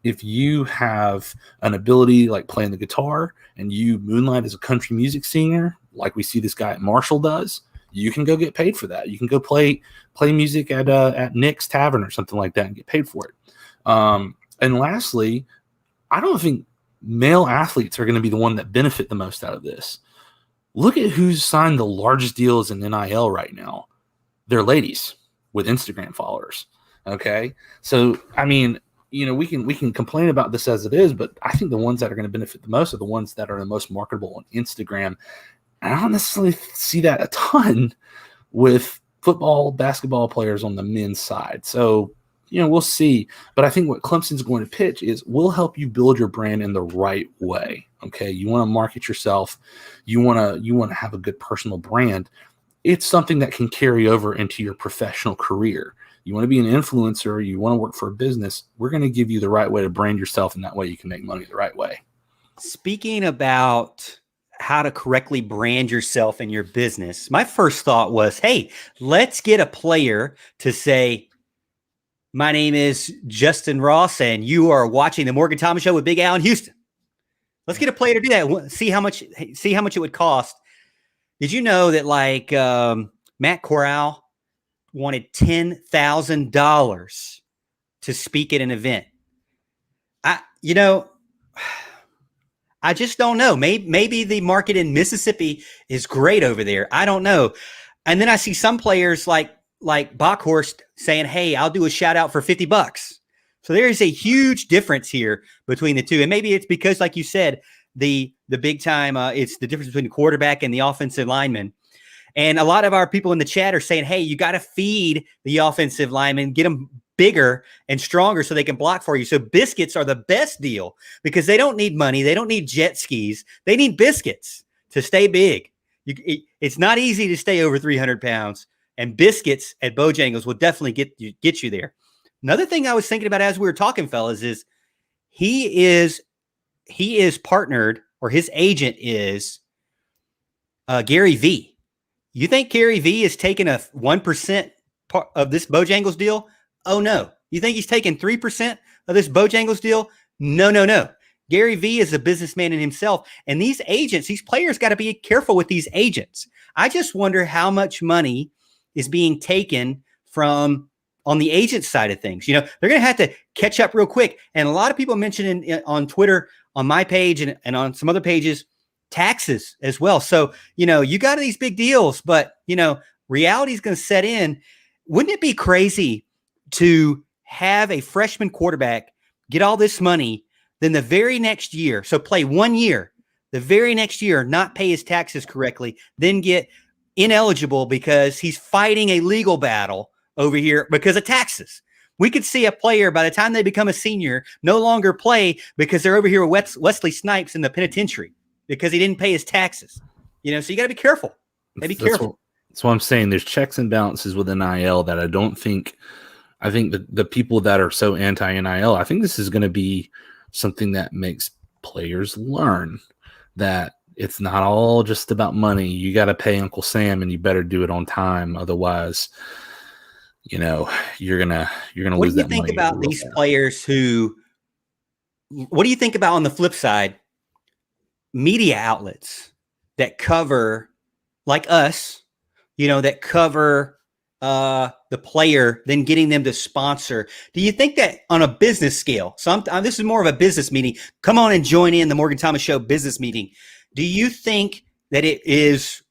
If you have an ability like playing the guitar and you moonlight as a country music singer, like we see this guy at Marshall does, you can go get paid for that. You can go play music at Nick's Tavern or something like that and get paid for it. And lastly, I don't think male athletes are going to be the one that benefit the most out of this. Look at who's signed the largest deals in NIL right now. They're ladies with Instagram followers. Okay. So, I mean, we can complain about this as it is, but I think the ones that are going to benefit the most are the ones that are the most marketable on Instagram. And I don't necessarily see that a ton with football, basketball players on the men's side. So we'll see. But I think what Clemson's going to pitch is we'll help you build your brand in the right way. Okay, you want to market yourself, you want to have a good personal brand. It's something that can carry over into your professional career. You want to be an influencer, you want to work for a business, we're going to give you the right way to brand yourself, and that way you can make money the right way. Speaking about how to correctly brand yourself in your business, my first thought was, hey, let's get a player to say, my name is Justin Ross, and you are watching the Morgan Thomas Show with Big Al in Houston. Let's get a player to do that. See how much it would cost. Did you know that Matt Corral wanted $10,000 to speak at an event? I just don't know. Maybe the market in Mississippi is great over there. I don't know. And then I see some players like Bockhorst saying, hey, I'll do a shout out for $50. So there is a huge difference here between the two. And maybe it's because, like you said, the big time, it's the difference between the quarterback and the offensive lineman. And a lot of our people in the chat are saying, hey, you got to feed the offensive linemen, get them bigger and stronger so they can block for you. So biscuits are the best deal because they don't need money. They don't need jet skis. They need biscuits to stay big. It's not easy to stay over 300 pounds, and biscuits at Bojangles will definitely get you there. Another thing I was thinking about as we were talking, fellas, is he is partnered, or his agent is Gary V. You think Gary V is taking a 1% part of this Bojangles deal? Oh, no. You think he's taking 3% of this Bojangles deal? No. Gary V is a businessman in himself. And these agents, these players got to be careful with these agents. I just wonder how much money is being taken from on the agent side of things. They're going to have to catch up real quick. And a lot of people mentioned on Twitter, on my page and on some other pages, taxes as well. So, you got these big deals, but, reality is going to set in. Wouldn't it be crazy to have a freshman quarterback get all this money, then the very next year, so play 1 year, the very next year, not pay his taxes correctly, then get ineligible because he's fighting a legal battle over here because of taxes? We could see a player by the time they become a senior no longer play because they're over here with Wesley Snipes in the penitentiary because he didn't pay his taxes. So you got to be careful. Be careful. That's what I'm saying. There's checks and balances with NIL that I think the people that are so anti-NIL, I think this is going to be something that makes players learn that it's not all just about money. You got to pay Uncle Sam, and you better do it on time. Otherwise, you're gonna lose that money. What do you think about these players what do you think about, on the flip side, media outlets that cover, like us, that cover the player, then getting them to sponsor? Do you think that on a business scale, so this is more of a business meeting, come on and join in the Morgan Thomas Show business meeting. Do you think that it is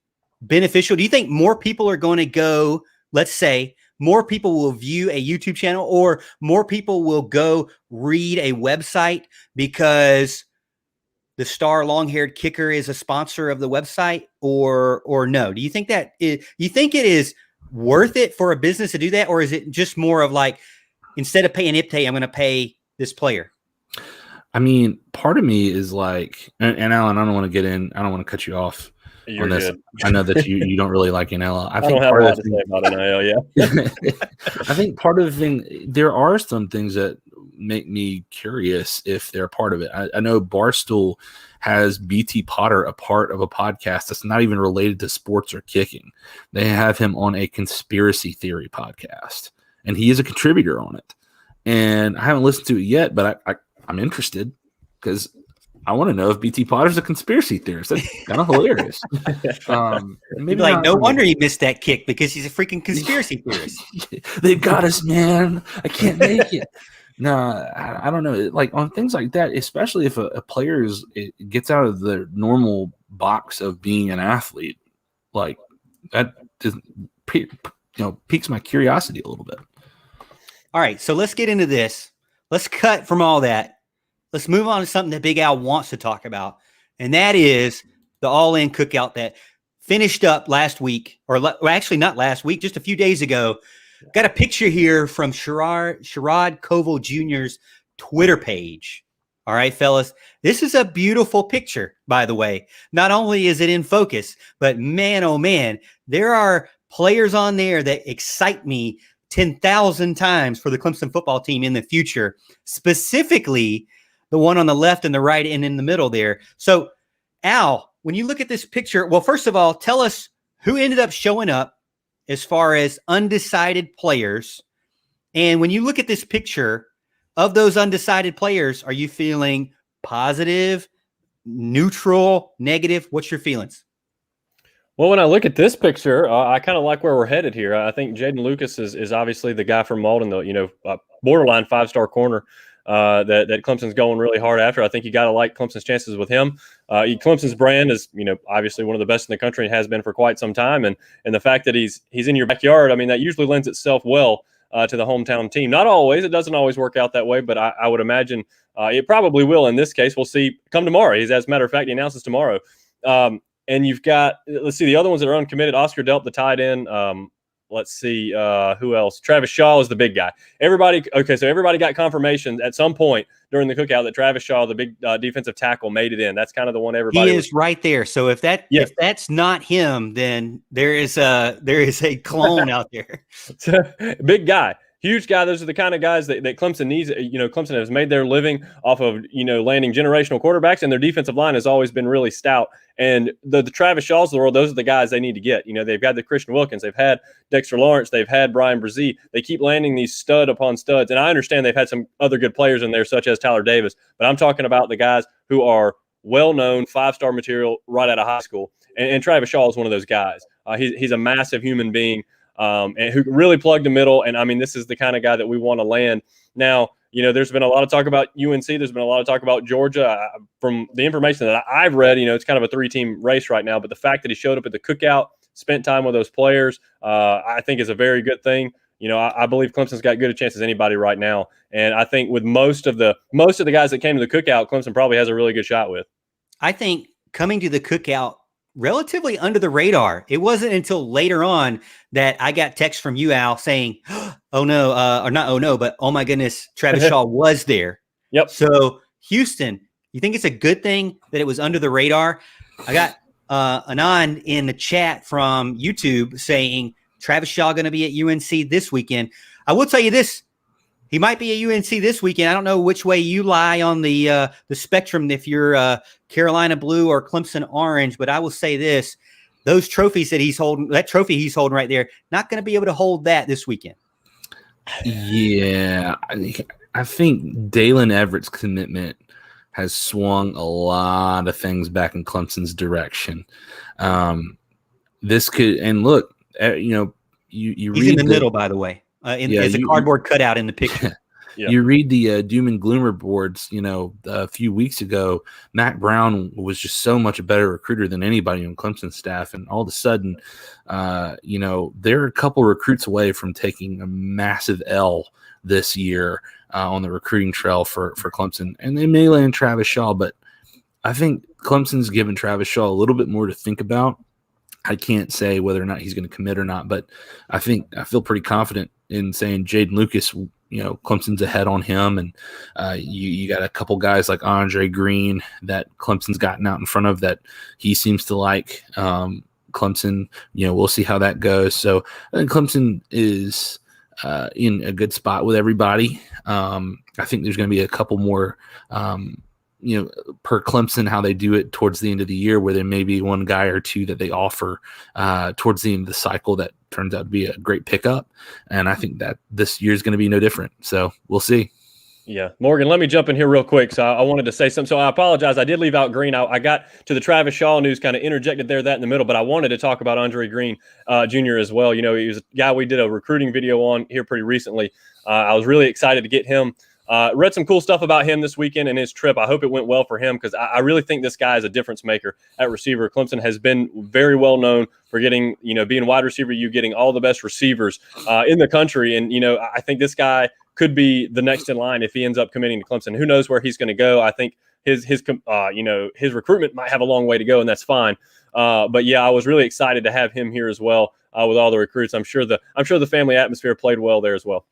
beneficial? Do you think more people are going to go, let's say, more people will view a YouTube channel, or more people will go read a website because the star long-haired kicker is a sponsor of the website, or no? Do you think you think it is worth it for a business to do that, or is it just more of like, instead of paying IPTAY, I'm going to pay this player? I mean, part of me is like, and Alan, I don't want to cut you off. You're good. I know that you don't really like NIL. I don't have a lot to say about NIL, yeah. I think part of the thing, there are some things that make me curious if they're a part of it. I know Barstool has BT Potter a part of a podcast that's not even related to sports or kicking. They have him on a conspiracy theory podcast, and he is a contributor on it. And I haven't listened to it yet, but I'm interested because I want to know if BT Potter's a conspiracy theorist. That's kind of hilarious. Maybe like, no wonder he missed that kick, because he's a freaking conspiracy theorist. They got us, man. I can't make it. No, I don't know. Like on things like that, especially if a player gets out of the normal box of being an athlete, like that just piques my curiosity a little bit. All right, so let's get into this. Let's cut from all that. Let's move on to something that Big Al wants to talk about, and that is the All-In Cookout that finished up last week, or actually not last week, just a few days ago. got a picture here from Sherrod Koval Jr.'s Twitter page. All right, fellas, this is a beautiful picture, by the way. Not only is it in focus, but man, oh man, there are players on there that excite me 10,000 times for the Clemson football team in the future, specifically the one on the left and the right and in the middle there. So, Al, when you look at this picture, well, first of all, tell us who ended up showing up as far as undecided players. And when you look at this picture of those undecided players, are you feeling positive, neutral, negative? What's your feelings? Well, when I look at this picture, I kind of like where we're headed here. I think Jaden Lucas is obviously the guy from Malden, the borderline 5-star corner that Clemson's going really hard after. I think you got to like Clemson's chances with him. Clemson's brand is, obviously one of the best in the country and has been for quite some time. And the fact that he's in your backyard, I mean, that usually lends itself well to the hometown team. Not always. It doesn't always work out that way, but I would imagine it probably will in this case. We'll see come tomorrow. As a matter of fact, he announces tomorrow. And you've got, let's see, the other ones that are uncommitted. Oscar Delp, the tight end. Let's see who else. Travis Shaw is the big guy. Everybody got confirmation at some point during the cookout that Travis Shaw, the big defensive tackle, made it in. That's kind of the one everybody. He is right there. So if that's not him, then there is a clone out there. Big guy. Huge guy. Those are the kind of guys that Clemson needs. Clemson has made their living off of, landing generational quarterbacks, and their defensive line has always been really stout. And the Travis Shaws of the world, those are the guys they need to get. They've got the Christian Wilkins. They've had Dexter Lawrence. They've had Brian Brzee. They keep landing these stud upon studs. And I understand they've had some other good players in there, such as Tyler Davis. But I'm talking about the guys who are well-known, 5-star material right out of high school. And Travis Shaw is one of those guys. He's a massive human being. And who really plugged the middle. And I mean, this is the kind of guy that we want to land. Now, there's been a lot of talk about UNC. There's been a lot of talk about Georgia. From the information that I've read, it's kind of a 3-team race right now. But the fact that he showed up at the cookout, spent time with those players, I think is a very good thing. I believe Clemson's got good a chance as anybody right now. And I think with most of the guys that came to the cookout, Clemson probably has a really good shot with. I think coming to the cookout relatively under the radar. It wasn't until later on that I got text from you, Al, saying, oh no, or not oh no, but oh my goodness, Travis Shaw was there. Yep. So Houston, you think it's a good thing that it was under the radar? I got Anand in the chat from YouTube saying Travis Shaw going to be at UNC this weekend. I will tell you this. He might be at UNC this weekend. I don't know which way you lie on the spectrum if you're Carolina blue or Clemson orange, but I will say this. Those trophies that he's holding, that trophy he's holding right there, not going to be able to hold that this weekend. Yeah, I think Dalen Everett's commitment has swung a lot of things back in Clemson's direction. This could, and look, you he's read in the middle, by the way. As a cardboard cutout in the picture. Yeah. You read the doom and gloomer boards, a few weeks ago, Mac Brown was just so much a better recruiter than anybody on Clemson's staff. And all of a sudden, they're a couple recruits away from taking a massive L this year on the recruiting trail for Clemson. And they may land Travis Shaw, but I think Clemson's given Travis Shaw a little bit more to think about. I can't say whether or not he's going to commit or not, but I feel pretty confident in saying Jaden Lucas, Clemson's ahead on him. And you got a couple guys like Andre Green that Clemson's gotten out in front of that he seems to like. Clemson, we'll see how that goes. So I think Clemson is in a good spot with everybody. I think there's going to be a couple more per Clemson, how they do it towards the end of the year, where there may be one guy or two that they offer towards the end of the cycle that turns out to be a great pickup. And I think that this year is going to be no different. So we'll see. Yeah. Morgan, let me jump in here real quick. So I wanted to say something. So I apologize. I did leave out Green. I got to the Travis Shaw news, kind of interjected that in the middle, but I wanted to talk about Andre Green Jr. as well. He was a guy we did a recruiting video on here pretty recently. I was really excited to get him. Read some cool stuff about him this weekend and his trip. I hope it went well for him because I really think this guy is a difference maker at receiver. Clemson has been very well known for getting, being wide receiver, getting all the best receivers in the country. And, I think this guy could be the next in line if he ends up committing to Clemson. Who knows where he's going to go? I think his recruitment might have a long way to go, and that's fine. But yeah, I was really excited to have him here as well. with all the recruits. I'm sure the family atmosphere played well there as well.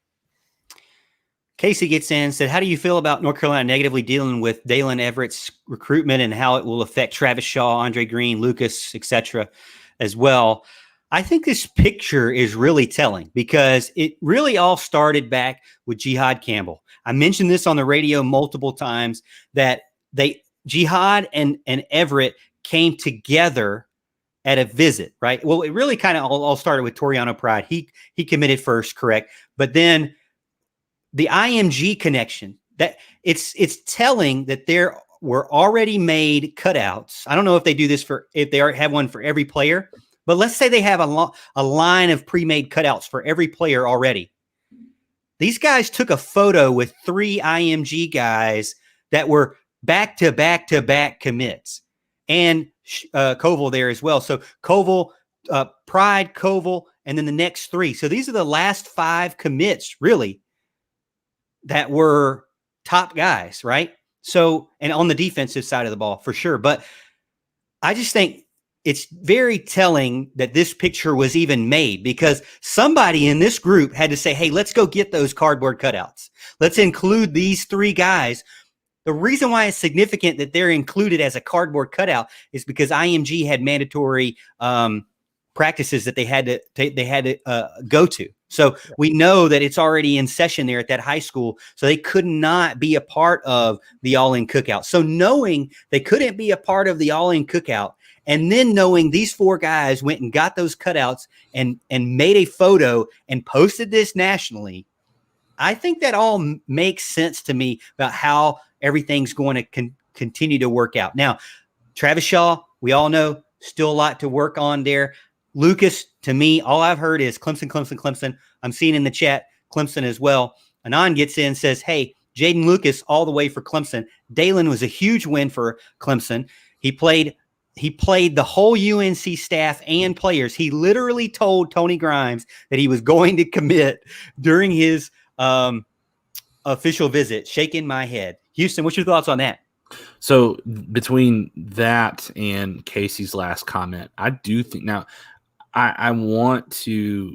Casey gets in, said, how do you feel about North Carolina negatively dealing with Dalen Everett's recruitment and how it will affect Travis Shaw, Andre Green, Lucas, etc. as well? I think this picture is really telling because it really all started back with Jihad Campbell. I mentioned this on the radio multiple times that Jihad and Everett came together at a visit, right? Well, it really kind of all started with Toriano Pride. He committed first, correct? But then the IMG connection, that it's telling that there were already made cutouts. I don't know if they do this if they have one for every player, but let's say they have a line of pre-made cutouts for every player already. These guys took a photo with 3 IMG guys that were back-to-back commits, and Koval there as well. So Koval, Pride, Koval, and then the next 3. So these are the last 5 commits, really, that were top guys, right? So, and on the defensive side of the ball, for sure. But I just think it's very telling that this picture was even made because somebody in this group had to say, hey, let's go get those cardboard cutouts. Let's include these 3 guys. The reason why it's significant that they're included as a cardboard cutout is because IMG had mandatory practices that they had to go to. So we know that it's already in session there at that high school. So they could not be a part of the all-in cookout. So knowing they couldn't be a part of the all-in cookout, and then knowing these 4 guys went and got those cutouts and made a photo and posted this nationally, I think that all makes sense to me about how everything's going to continue to work out. Now, Travis Shaw, we all know, still a lot to work on there. Lucas, to me, all I've heard is Clemson, Clemson, Clemson. I'm seeing in the chat Clemson as well. Anon gets in, says, hey, Jaden Lucas all the way for Clemson. Dalen was a huge win for Clemson. He played the whole UNC staff and players. He literally told Tony Grimes that he was going to commit during his official visit. Shaking my head. Houston, what's your thoughts on that? So between that and Casey's last comment, I do think now I want to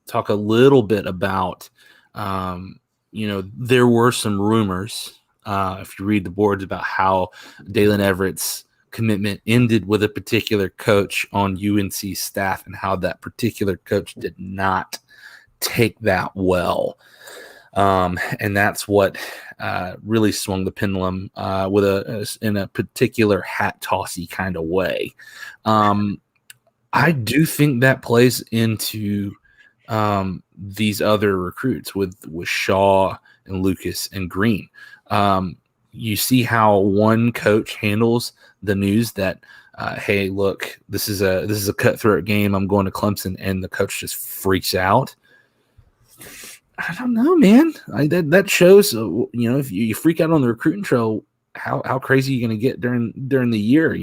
talk a little bit about, there were some rumors, if you read the boards, about how Dalen Everett's commitment ended with a particular coach on UNC staff and how that particular coach did not take that well. And that's what really swung the pendulum in a particular hat tossy kind of way. I do think that plays into these other recruits with Shaw and Lucas and Green. You see how one coach handles the news that, hey, look, this is a cutthroat game. I'm going to Clemson, and the coach just freaks out. I don't know, man. That shows, if you freak out on the recruiting trail, how crazy you're going to get during the year,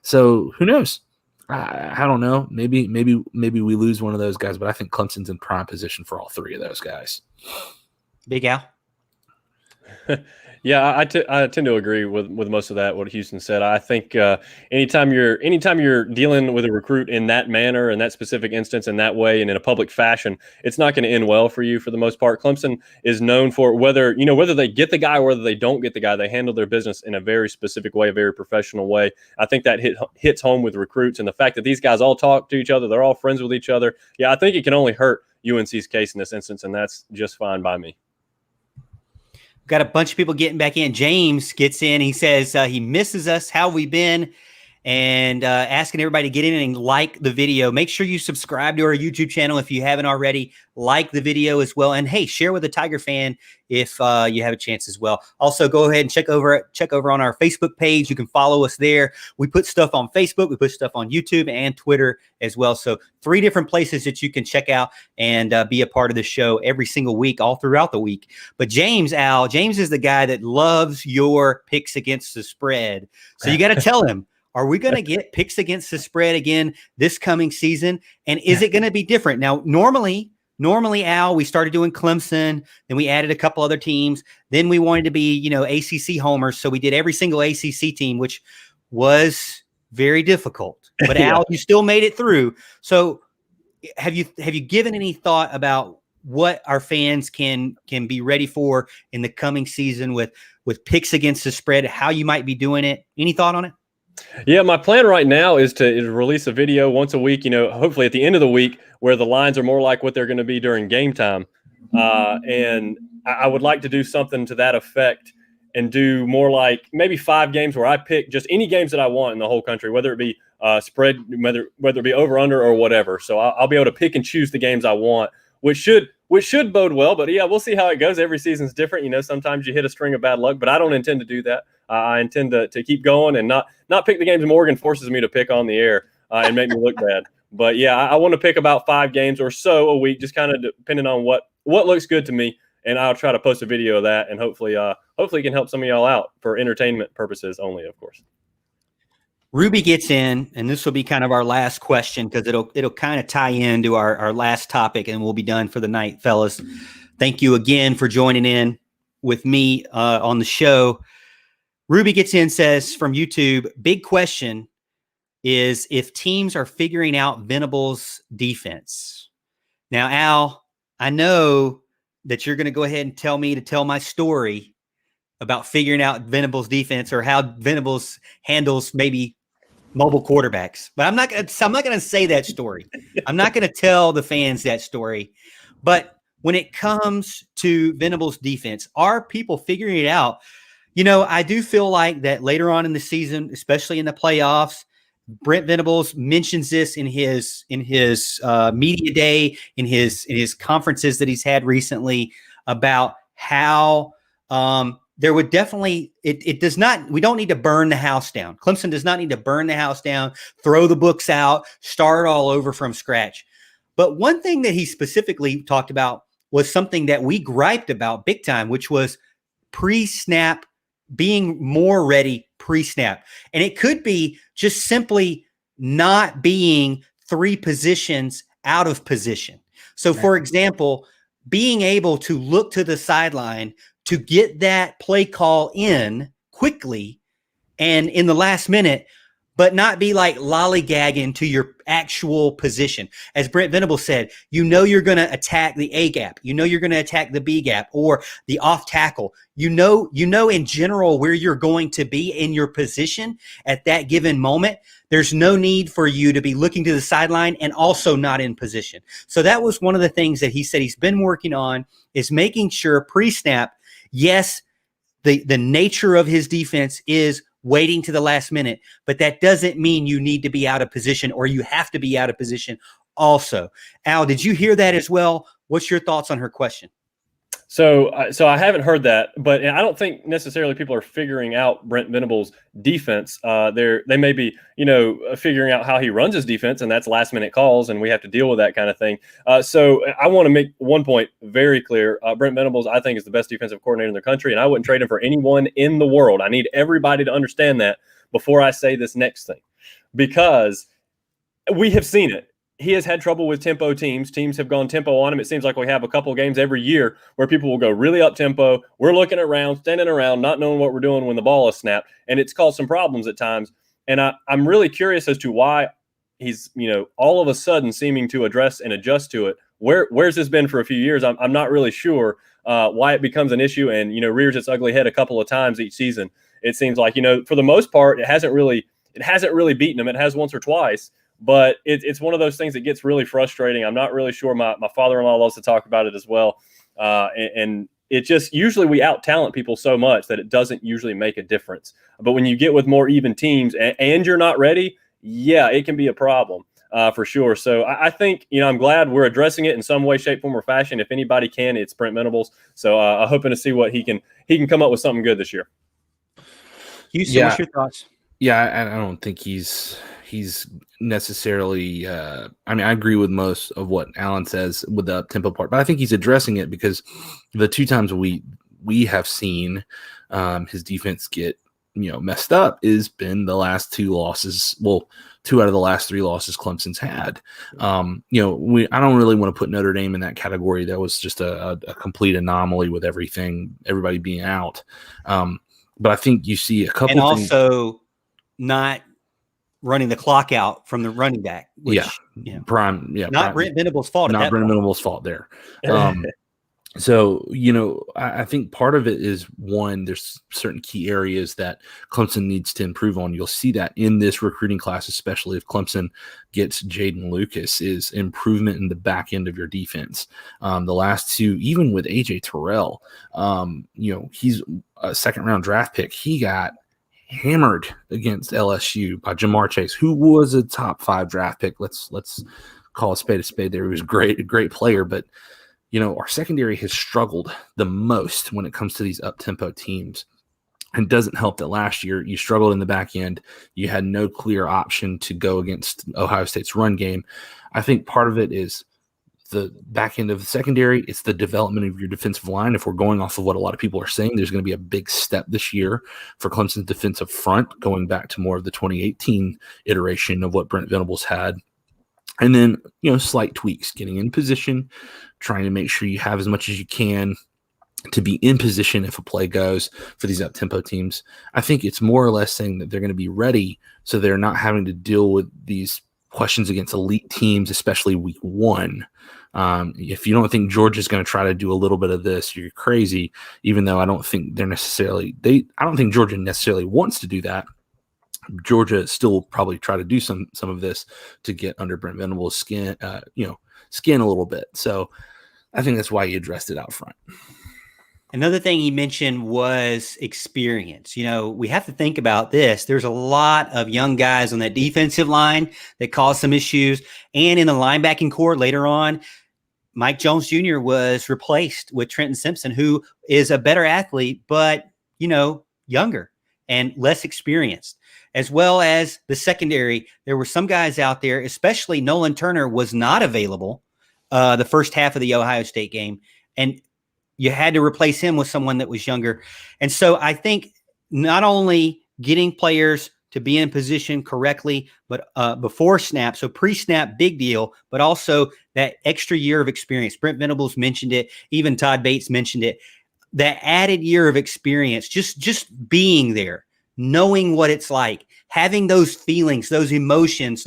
So who knows? I don't know. Maybe we lose one of those guys, but I think Clemson's in prime position for all 3 of those guys. Big Al. Yeah, I tend to agree with most of that, what Houston said. I think anytime you're dealing with a recruit in that manner, in that specific instance, in that way, and in a public fashion, it's not going to end well for you for the most part. Clemson is known for whether they get the guy or whether they don't get the guy, they handle their business in a very specific way, a very professional way. I think that hits home with recruits, and the fact that these guys all talk to each other, they're all friends with each other. Yeah, I think it can only hurt UNC's case in this instance, and that's just fine by me. Got a bunch of people getting back in. James gets in. He says he misses us. How have we been? And asking everybody to get in and like the video. Make sure you subscribe to our YouTube channel if you haven't already. Like the video as well. And hey, share with a Tiger fan if you have a chance as well. Also, go ahead and check over on our Facebook page. You can follow us there. We put stuff on Facebook. We put stuff on YouTube and Twitter as well. So 3 different places that you can check out and be a part of the show every single week, all throughout the week. But James is the guy that loves your picks against the spread. So you got to tell him, are we going to get picks against the spread again this coming season? And is it going to be different? Now, normally, Al, we started doing Clemson, then we added a couple other teams. Then we wanted to be, ACC homers. So we did every single ACC team, which was very difficult. But Al, you still made it through. So have you given any thought about what our fans can be ready for in the coming season with picks against the spread, how you might be doing it? Any thought on it? Yeah, my plan right now is to release a video once a week, hopefully at the end of the week where the lines are more like what they're going to be during game time. And I would like to do something to that effect and do more like maybe 5 games where I pick just any games that I want in the whole country, whether it be spread, whether it be over, under, or whatever. So I'll be able to pick and choose the games I want, which should bode well. But yeah, we'll see how it goes. Every season's different. Sometimes you hit a string of bad luck, but I don't intend to do that. I intend to keep going and not pick the games Morgan forces me to pick on the air and make me look bad. But yeah, I want to pick about 5 games or so a week, just kind of depending on what looks good to me. And I'll try to post a video of that, and hopefully it can help some of y'all out for entertainment purposes only, of course. Ruby gets in, and this will be kind of our last question because it'll kind of tie into our last topic, and we'll be done for the night, fellas. Thank you again for joining in with me on the show. Ruby gets in, says from YouTube, big question is if teams are figuring out Venable's defense. Now, Al, I know that you're going to go ahead and tell me to tell my story about figuring out Venable's defense or how Venables handles maybe mobile quarterbacks. But I'm not going to say that story. I'm not going to tell the fans that story. But when it comes to Venable's defense, are people figuring it out? I do feel like that later on in the season, especially in the playoffs, Brent Venables mentions this in his media day, in his conferences that he's had recently about how there would definitely we don't need to burn the house down. Clemson does not need to burn the house down, throw the books out, start all over from scratch. But one thing that he specifically talked about was something that we griped about big time, which was pre-snap, being more ready pre-snap. And it could be just simply not being 3 positions out of position. So, for example, being able to look to the sideline to get that play call in quickly and in the last minute, but not be like lollygagging to your actual position. As Brent Venables said, you're going to attack the A gap. You're going to attack the B gap or the off tackle. You know in general where you're going to be in your position at that given moment. There's no need for you to be looking to the sideline and also not in position. So that was one of the things that he said he's been working on, is making sure pre-snap, yes, the nature of his defense is waiting to the last minute, but that doesn't mean you need to be out of position or you have to be out of position also. Al, did you hear that as well? What's your thoughts on her question? So I haven't heard that, but I don't think necessarily people are figuring out Brent Venables' defense. They may be, figuring out how he runs his defense, and that's last minute calls, and we have to deal with that kind of thing. So I want to make one point very clear. Brent Venables, I think, is the best defensive coordinator in the country, and I wouldn't trade him for anyone in the world. I need everybody to understand that before I say this next thing, because we have seen it. He has had trouble with tempo teams. Teams have gone tempo on him. It seems like we have a couple of games every year where people will go really up tempo. We're looking around, standing around, not knowing what we're doing when the ball is snapped. And it's caused some problems at times. And I'm really curious as to why he's, all of a sudden seeming to address and adjust to it. Where's this been for a few years? I'm not really sure why it becomes an issue and, rears its ugly head a couple of times each season. It seems like, for the most part, it hasn't really beaten him. It has once or twice. But it's one of those things that gets really frustrating. I'm not really sure. My father-in-law loves to talk about it as well. And it just usually we out-talent people so much that it doesn't usually make a difference. But when you get with more even teams and you're not ready, yeah, it can be a problem for sure. So I think, I'm glad we're addressing it in some way, shape, form, or fashion. If anybody can, it's Brent Venables. So I'm hoping to see what he can come up with something good this year. Houston, what's your thoughts? Yeah, I don't think he's necessarily I agree with most of what Alan says with the tempo part, but I think he's addressing it because the 2 times we have seen his defense get messed up has been the last 2 losses. Well, 2 out of the last 3 losses Clemson's had. I don't really want to put Notre Dame in that category. That was just a complete anomaly with everybody being out. But I think you see a couple and also not running the clock out from the running back. Which, not prime, Brent Venables' fault. Not Brent Venables' fault there. So, I think part of it is, one, there's certain key areas that Clemson needs to improve on. You'll see that in this recruiting class, especially if Clemson gets Jaden Lucas, is improvement in the back end of your defense. The last two, even with A.J. Terrell, he's a second-round draft pick. He got hammered against LSU by Jamar Chase, who was a top 5 draft pick. Let's call a spade there. He was a great player, but our secondary has struggled the most when it comes to these up-tempo teams. And it doesn't help that last year you struggled in the back end. You had no clear option to go against Ohio State's run game. I think part of it is the back end of the secondary. It's the development of your defensive line. If we're going off of what a lot of people are saying, there's going to be a big step this year for Clemson's defensive front, going back to more of the 2018 iteration of what Brent Venables had. And then, slight tweaks, getting in position, trying to make sure you have as much as you can to be in position if a play goes for these up-tempo teams. I think it's more or less saying that they're going to be ready so they're not having to deal with these questions against elite teams, especially week 1. If you don't think Georgia's going to try to do a little bit of this, you're crazy, even though I don't think Georgia necessarily wants to do that. Georgia still will probably try to do some of this to get under Brent Venables' skin a little bit. So I think that's why he addressed it out front. Another thing he mentioned was experience. We have to think about this. There's a lot of young guys on that defensive line that cause some issues. And in the linebacking core later on, Mike Jones Jr. was replaced with Trenton Simpson, who is a better athlete, but, younger and less experienced. As well as the secondary, there were some guys out there, especially Nolan Turner was not available the first half of the Ohio State game. And you had to replace him with someone that was younger. And so I think not only getting players to be in position correctly, but before snap, so pre-snap, big deal, but also that extra year of experience. Brent Venables mentioned it. Even Todd Bates mentioned it. That added year of experience, just being there, knowing what it's like, having those feelings, those emotions,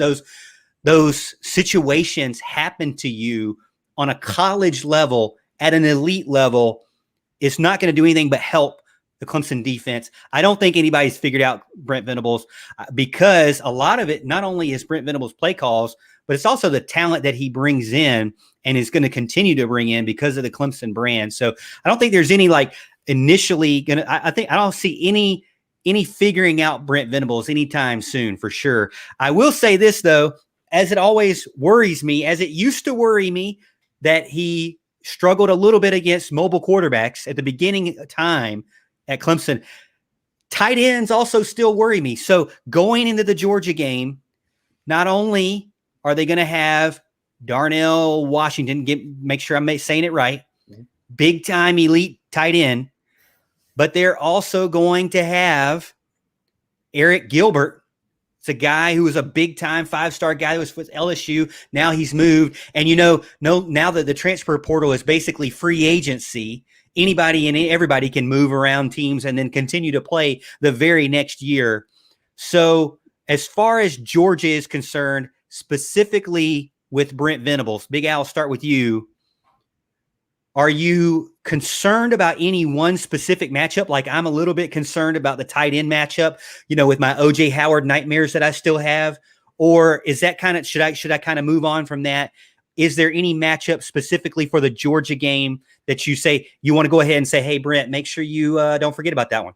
those situations happen to you on a college level, at an elite level, is not going to do anything but help the Clemson defense. I don't think anybody's figured out Brent Venables because a lot of it not only is Brent Venables' play calls, but it's also the talent that he brings in and is going to continue to bring in because of the Clemson brand. So I don't think there's any initially going to, I don't see any figuring out Brent Venables anytime soon for sure. I will say this though, as it always worries me, as it used to worry me that he struggled a little bit against mobile quarterbacks at the beginning of time at Clemson. Tight ends also still worry me. So going into the Georgia game, not only are they going to have Darnell Washington, make sure I'm saying it right, big time elite tight end, but they're also going to have Eric Gilbert. It's a guy who was a big-time 5-star guy who was with LSU. Now he's moved. And, now that the transfer portal is basically free agency, anybody and everybody can move around teams and then continue to play the very next year. So as far as Georgia is concerned, specifically with Brent Venables, Big Al, I'll start with you. Are you concerned about any one specific matchup? Like I'm a little bit concerned about the tight end matchup, with my OJ Howard nightmares that I still have, or is that should I kind of move on from that? Is there any matchup specifically for the Georgia game that you say you want to go ahead and say, hey, Brent, make sure you don't forget about that one?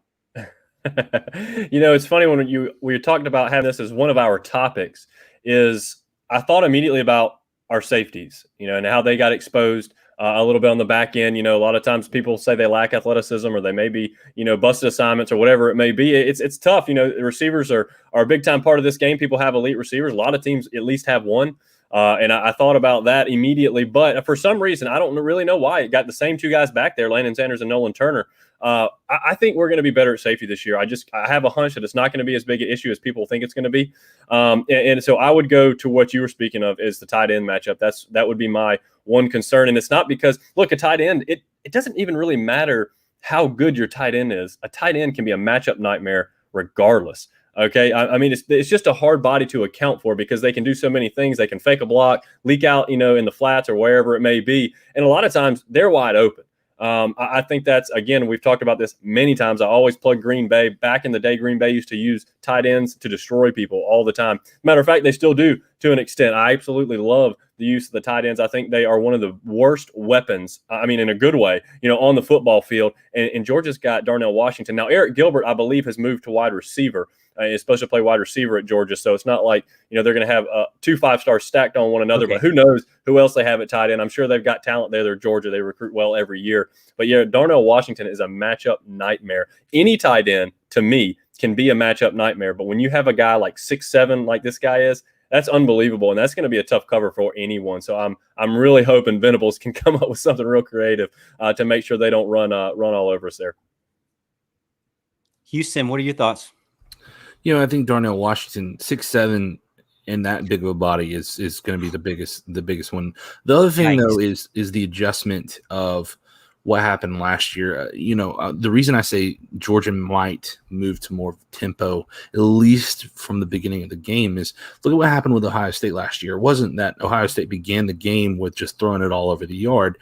It's funny when we were talking about having this as one of our topics is I thought immediately about our safeties, and how they got exposed. A little bit on the back end, a lot of times people say they lack athleticism or they may be, busted assignments or whatever it may be. It's tough. The receivers are a big time part of this game. People have elite receivers. A lot of teams at least have one. And I thought about that immediately. But for some reason, I don't really know why it got the same two guys back there, Landon Sanders and Nolan Turner. I think we're going to be better at safety this year. I have a hunch that it's not going to be as big an issue as people think it's going to be. And so I would go to what you were speaking of is the tight end matchup. That would be my one concern. And it's not because, look, a tight end, it doesn't even really matter how good your tight end is. A tight end can be a matchup nightmare regardless. Okay, I mean it's just a hard body to account for because they can do so many things. They can fake a block, leak out, in the flats or wherever it may be, and a lot of times they're wide open. I think that's, again, we've talked about this many times. I always plug Green Bay. Back in the day, Green Bay used to use tight ends to destroy people all the time. Matter of fact, they still do to an extent. I absolutely love the use of the tight ends. I think they are one of the worst weapons, I mean, in a good way, on the football field. And Georgia's got Darnell Washington. Now, Eric Gilbert, I believe, has moved to wide receiver. Is supposed to play wide receiver at Georgia, so it's not like they're going to have 2 5-stars stacked on one another. Okay. But who knows who else they have at tight end? I'm sure they've got talent there. They're Georgia; they recruit well every year. But yeah, Darnell Washington is a matchup nightmare. Any tight end to me can be a matchup nightmare, but when you have a guy like 6'7" like this guy is, that's unbelievable, and that's going to be a tough cover for anyone. So I'm really hoping Venables can come up with something real creative to make sure they don't run all over us there. Houston, what are your thoughts? I think Darnell Washington, 6'7", and that big of a body is going to be the biggest one. The other thing, though, is the adjustment of what happened last year. The reason I say Georgia might move to more tempo, at least from the beginning of the game, is look at what happened with Ohio State last year. It wasn't that Ohio State began the game with just throwing it all over the yard.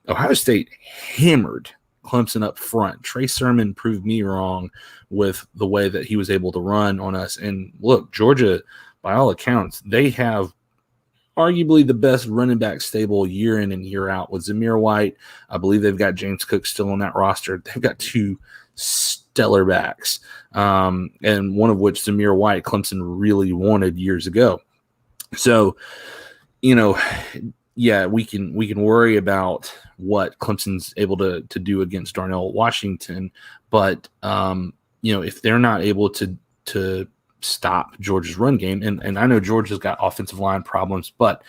Ohio State hammered Clemson up front. Trey Sermon proved me wrong with the way that he was able to run on us. And look, Georgia, by all accounts, they have arguably the best running back stable year in and year out with Zamir White. I believe they've got James Cook still on that roster. They've got 2 stellar backs, and one of which, Zamir White, Clemson really wanted years ago. So, yeah, we can worry about what Clemson's able to do against Darnell Washington, but if they're not able to stop Georgia's run game, and I know Georgia's got offensive line problems, but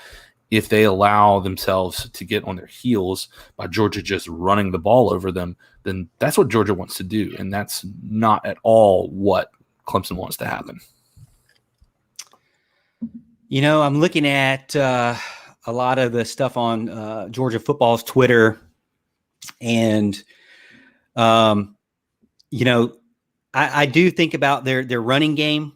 if they allow themselves to get on their heels by Georgia just running the ball over them, then that's what Georgia wants to do, and that's not at all what Clemson wants to happen. I'm looking at a lot of the stuff on Georgia football's Twitter, and I do think about their running game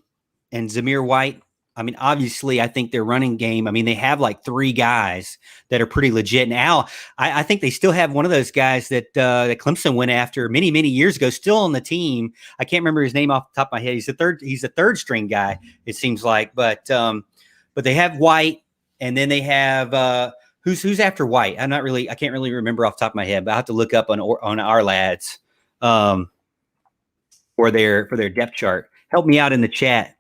and Zamir White. I mean, obviously, I think their running game, they have like 3 guys that are pretty legit. Now, I think they still have one of those guys that Clemson went after many, many years ago, still on the team. I can't remember his name off the top of my head. He's a third string guy, it seems like. But they have White, and then they have who's after White. I can't really remember off the top of my head, but I have to look up on our lads for their depth chart. Help me out in the chat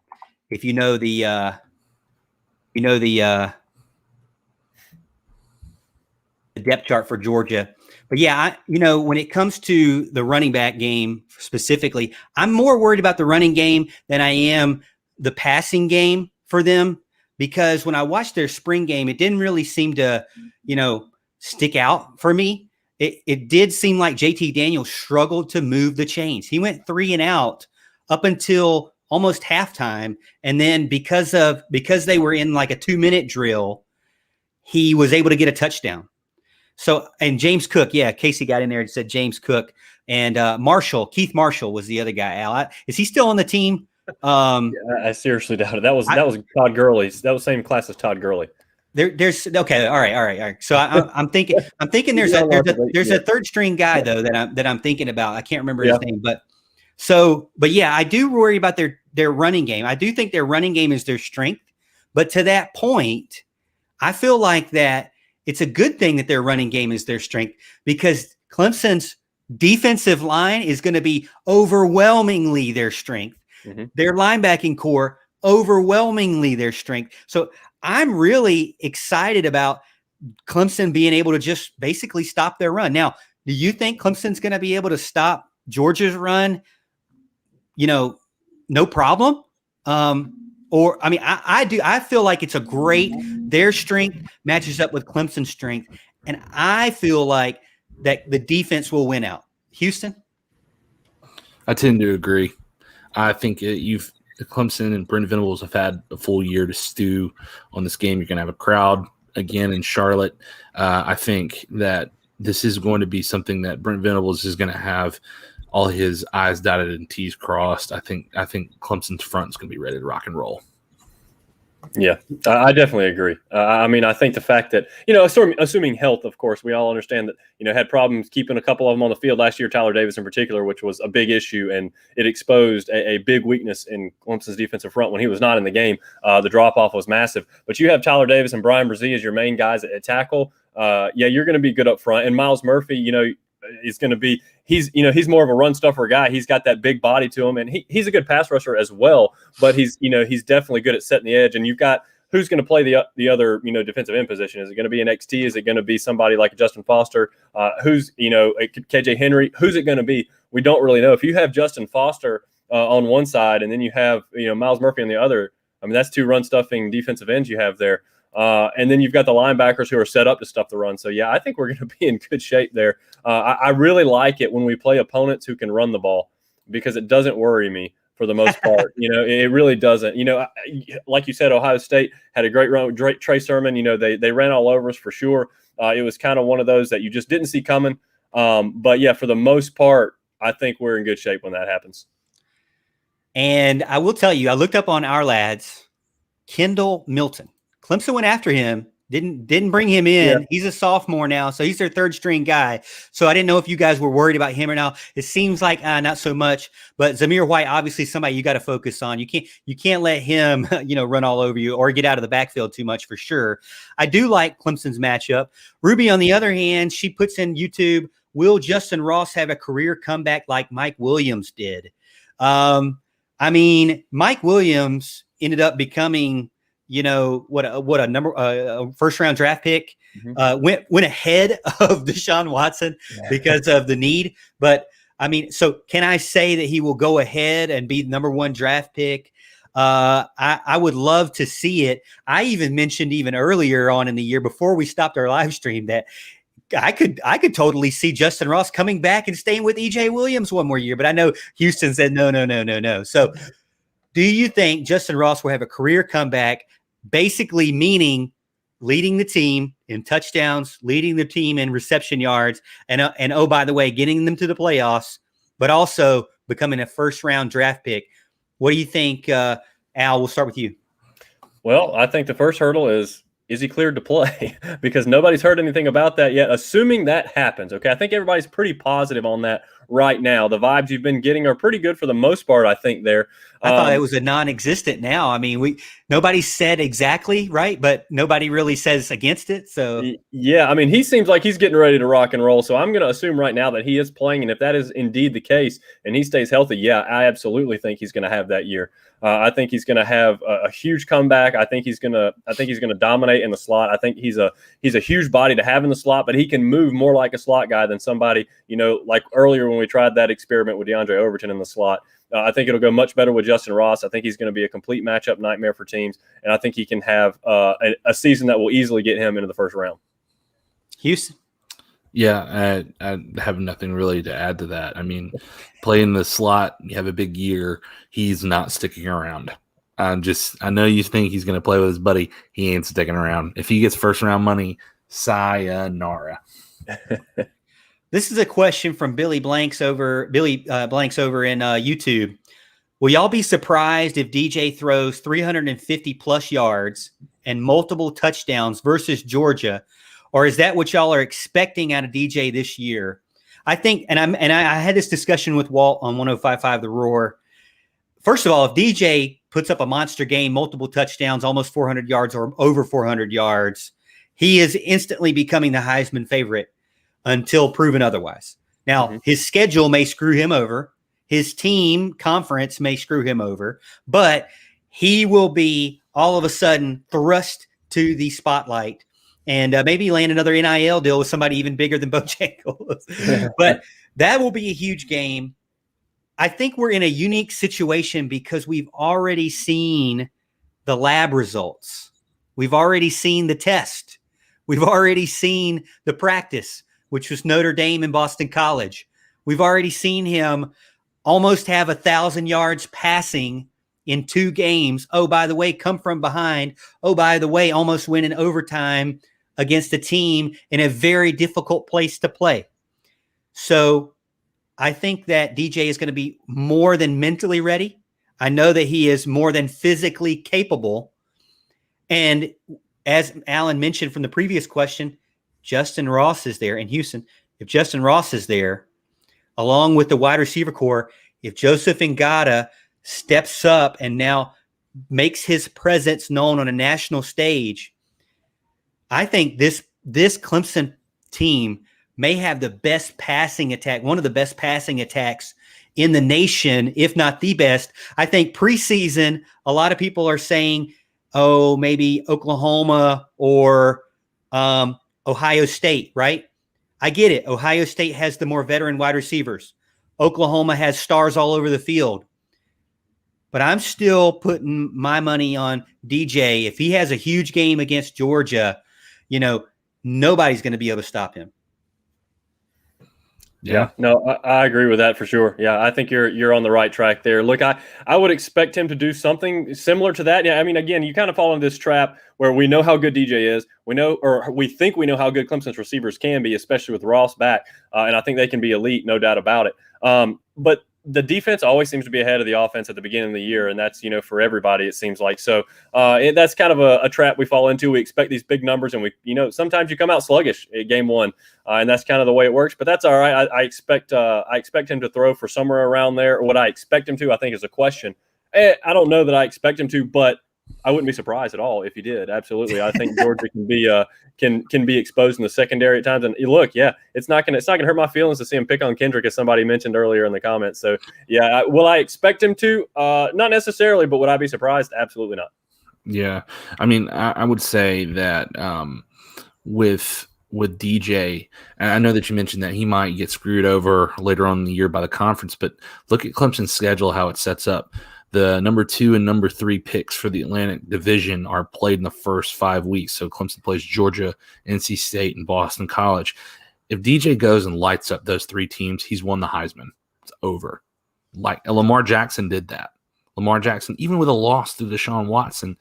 if you know the depth chart for Georgia. But yeah, when it comes to the running back game specifically, I'm more worried about the running game than I am the passing game for them, because when I watched their spring game, it didn't really seem to, stick out for me. It did seem like JT Daniels struggled to move the chains. He went 3 and out up until almost halftime. And then because they were in like a 2-minute drill, he was able to get a touchdown. So, and James Cook, yeah, Casey got in there and said James Cook, and Keith Marshall was the other guy. Al, is he still on the team? Yeah, I seriously doubt it. That was Todd Gurley's. That was the same class as Todd Gurley. There's okay. All right. So I'm thinking there's a third string guy though that I'm thinking about. I can't remember his name, but yeah, I do worry about their running game. I do think their running game is their strength, but to that point, I feel like that it's a good thing that their running game is their strength, because Clemson's defensive line is going to be overwhelmingly their strength. Mm-hmm. Their linebacking core, overwhelmingly their strength. So I'm really excited about Clemson being able to just basically stop their run. Now, do you think Clemson's going to be able to stop Georgia's run, no problem? I do. I feel like it's their strength matches up with Clemson's strength. And I feel like that the defense will win out. Houston? I tend to agree. I think Clemson and Brent Venables have had a full year to stew on this game. You're going to have a crowd again in Charlotte. I think that this is going to be something that Brent Venables is going to have all his I's dotted and T's crossed, I think Clemson's front's going to be ready to rock and roll. Yeah, I definitely agree. I mean, I think the fact that, assuming health, of course, we all understand that, had problems keeping a couple of them on the field last year, Tyler Davis in particular, which was a big issue, and it exposed a big weakness in Clemson's defensive front when he was not in the game. The drop-off was massive. But you have Tyler Davis and Brian Brzee as your main guys at tackle. You're going to be good up front. And Miles Murphy, is going to be he's more of a run stuffer guy. He's got that big body to him, and he's a good pass rusher as well. But he's definitely good at setting the edge. And you've got who's going to play the other defensive end position. Is it going to be an XT? Is it going to be somebody like Justin Foster? Who's KJ Henry? Who's it going to be? We don't really know. If you have Justin Foster on one side, and then you have Miles Murphy on the other, I mean that's two run stuffing defensive ends you have there. And then you've got the linebackers who are set up to stuff the run. So, yeah, I think we're going to be in good shape there. I really like it when we play opponents who can run the ball because it doesn't worry me for the most part. It really doesn't. Like you said, Ohio State had a great run with Trey Sermon. They ran all over us for sure. It was kind of one of those that you just didn't see coming. But, yeah, for the most part, I think we're in good shape when that happens. And I will tell you, I looked up on our lads, Kendall Milton. Clemson went after him, didn't bring him in. Yeah. He's a sophomore now, so he's their third string guy. So I didn't know if you guys were worried about him or not. It seems like not so much. But Zamir White, obviously somebody you got to focus on. You can't let him run all over you or get out of the backfield too much for sure. I do like Clemson's matchup. Ruby, on the other hand, she puts in YouTube, will Justin Ross have a career comeback like Mike Williams did? I mean, Mike Williams ended up becoming a first round draft pick, went ahead of Deshaun Watson because of the need. But I mean, so can I say that he will go ahead and be the number one draft pick? I would love to see it. I even mentioned even earlier on in the year before we stopped our live stream that I could totally see Justin Ross coming back and staying with EJ Williams one more year. But I know Houston said no. So do you think Justin Ross will have a career comeback, basically meaning leading the team in touchdowns, leading the team in reception yards, and oh, by the way, getting them to the playoffs, but also becoming a first-round draft pick? What do you think, Al? We'll start with you. Well, I think the first hurdle is he cleared to play? Because nobody's heard anything about that yet. Assuming that happens, okay, I think everybody's pretty positive on that right now. The vibes you've been getting are pretty good for the most part, I think, there. I thought it was a non-existent now. I mean, nobody said exactly right, but nobody really says against it. So yeah, I mean, he seems like he's getting ready to rock and roll. So I'm going to assume right now that he is playing, and if that is indeed the case and he stays healthy, yeah, I absolutely think he's going to have that year. I think he's going to have a huge comeback. I think he's going to dominate in the slot. I think he's a huge body to have in the slot, but he can move more like a slot guy than somebody, like earlier when we tried that experiment with DeAndre Overton in the slot. I think it'll go much better with Justin Ross. I think he's going to be a complete matchup nightmare for teams, and I think he can have a season that will easily get him into the first round. Houston? Yeah, I have nothing really to add to that. I mean, playing the slot, you have a big year. He's not sticking around. I know you think he's going to play with his buddy. He ain't sticking around. If he gets first round money, sayonara. This is a question from Billy Blanks over in YouTube. Will y'all be surprised if DJ throws 350 plus yards and multiple touchdowns versus Georgia? Or is that what y'all are expecting out of DJ this year? I think, and I had this discussion with Walt on 105.5 The Roar. First of all, if DJ puts up a monster game, multiple touchdowns, almost 400 yards or over 400 yards, he is instantly becoming the Heisman favorite until proven otherwise. Now, his schedule may screw him over. His team conference may screw him over, but he will be all of a sudden thrust to the spotlight and maybe land another NIL deal with somebody even bigger than Bojangles. But that will be a huge game. I think we're in a unique situation because we've already seen the lab results. We've already seen the test. We've already seen the practice, which was Notre Dame and Boston College. We've already seen him almost have 1,000 yards passing in 2 games. Oh, by the way, come from behind. Oh, by the way, almost win in overtime against a team in a very difficult place to play. So I think that DJ is going to be more than mentally ready. I know that he is more than physically capable. And as Alan mentioned from the previous question, Justin Ross is there in Houston. If Justin Ross is there, along with the wide receiver core, if Joseph Ngata steps up and now makes his presence known on a national stage, I think this Clemson team may have the best passing attack, one of the best passing attacks in the nation, if not the best. I think preseason, a lot of people are saying, oh, maybe Oklahoma or Ohio State, right? I get it. Ohio State has the more veteran wide receivers. Oklahoma has stars all over the field. But I'm still putting my money on DJ. If he has a huge game against Georgia, nobody's going to be able to stop him. Yeah, no, I agree with that for sure. Yeah, I think you're on the right track there. Look, I would expect him to do something similar to that. Yeah, I mean, again, you kind of fall into this trap where we know how good DJ is. We think we know how good Clemson's receivers can be, especially with Ross back. And I think they can be elite, no doubt about it. But the defense always seems to be ahead of the offense at the beginning of the year, and that's, for everybody, it seems like. So that's kind of a trap we fall into. We expect these big numbers, and sometimes you come out sluggish at game one, and that's kind of the way it works. But that's all right. I expect him to throw for somewhere around there. What I expect him to, I think, is a question. I don't know that I expect him to, but I wouldn't be surprised at all if he did. Absolutely, I think Georgia can be exposed in the secondary at times. And look, yeah, it's not gonna hurt my feelings to see him pick on Kendrick, as somebody mentioned earlier in the comments. So yeah, will I expect him to? Not necessarily, but would I be surprised? Absolutely not. Yeah, I mean, I would say that with DJ, and I know that you mentioned that he might get screwed over later on in the year by the conference, but look at Clemson's schedule, how it sets up. The number 2 and number 3 picks for the Atlantic Division are played in the first 5 weeks. So Clemson plays Georgia, NC State, and Boston College. If DJ goes and lights up those 3 teams, he's won the Heisman. It's over. Like Lamar Jackson did that. Lamar Jackson, even with a loss to Deshaun Watson,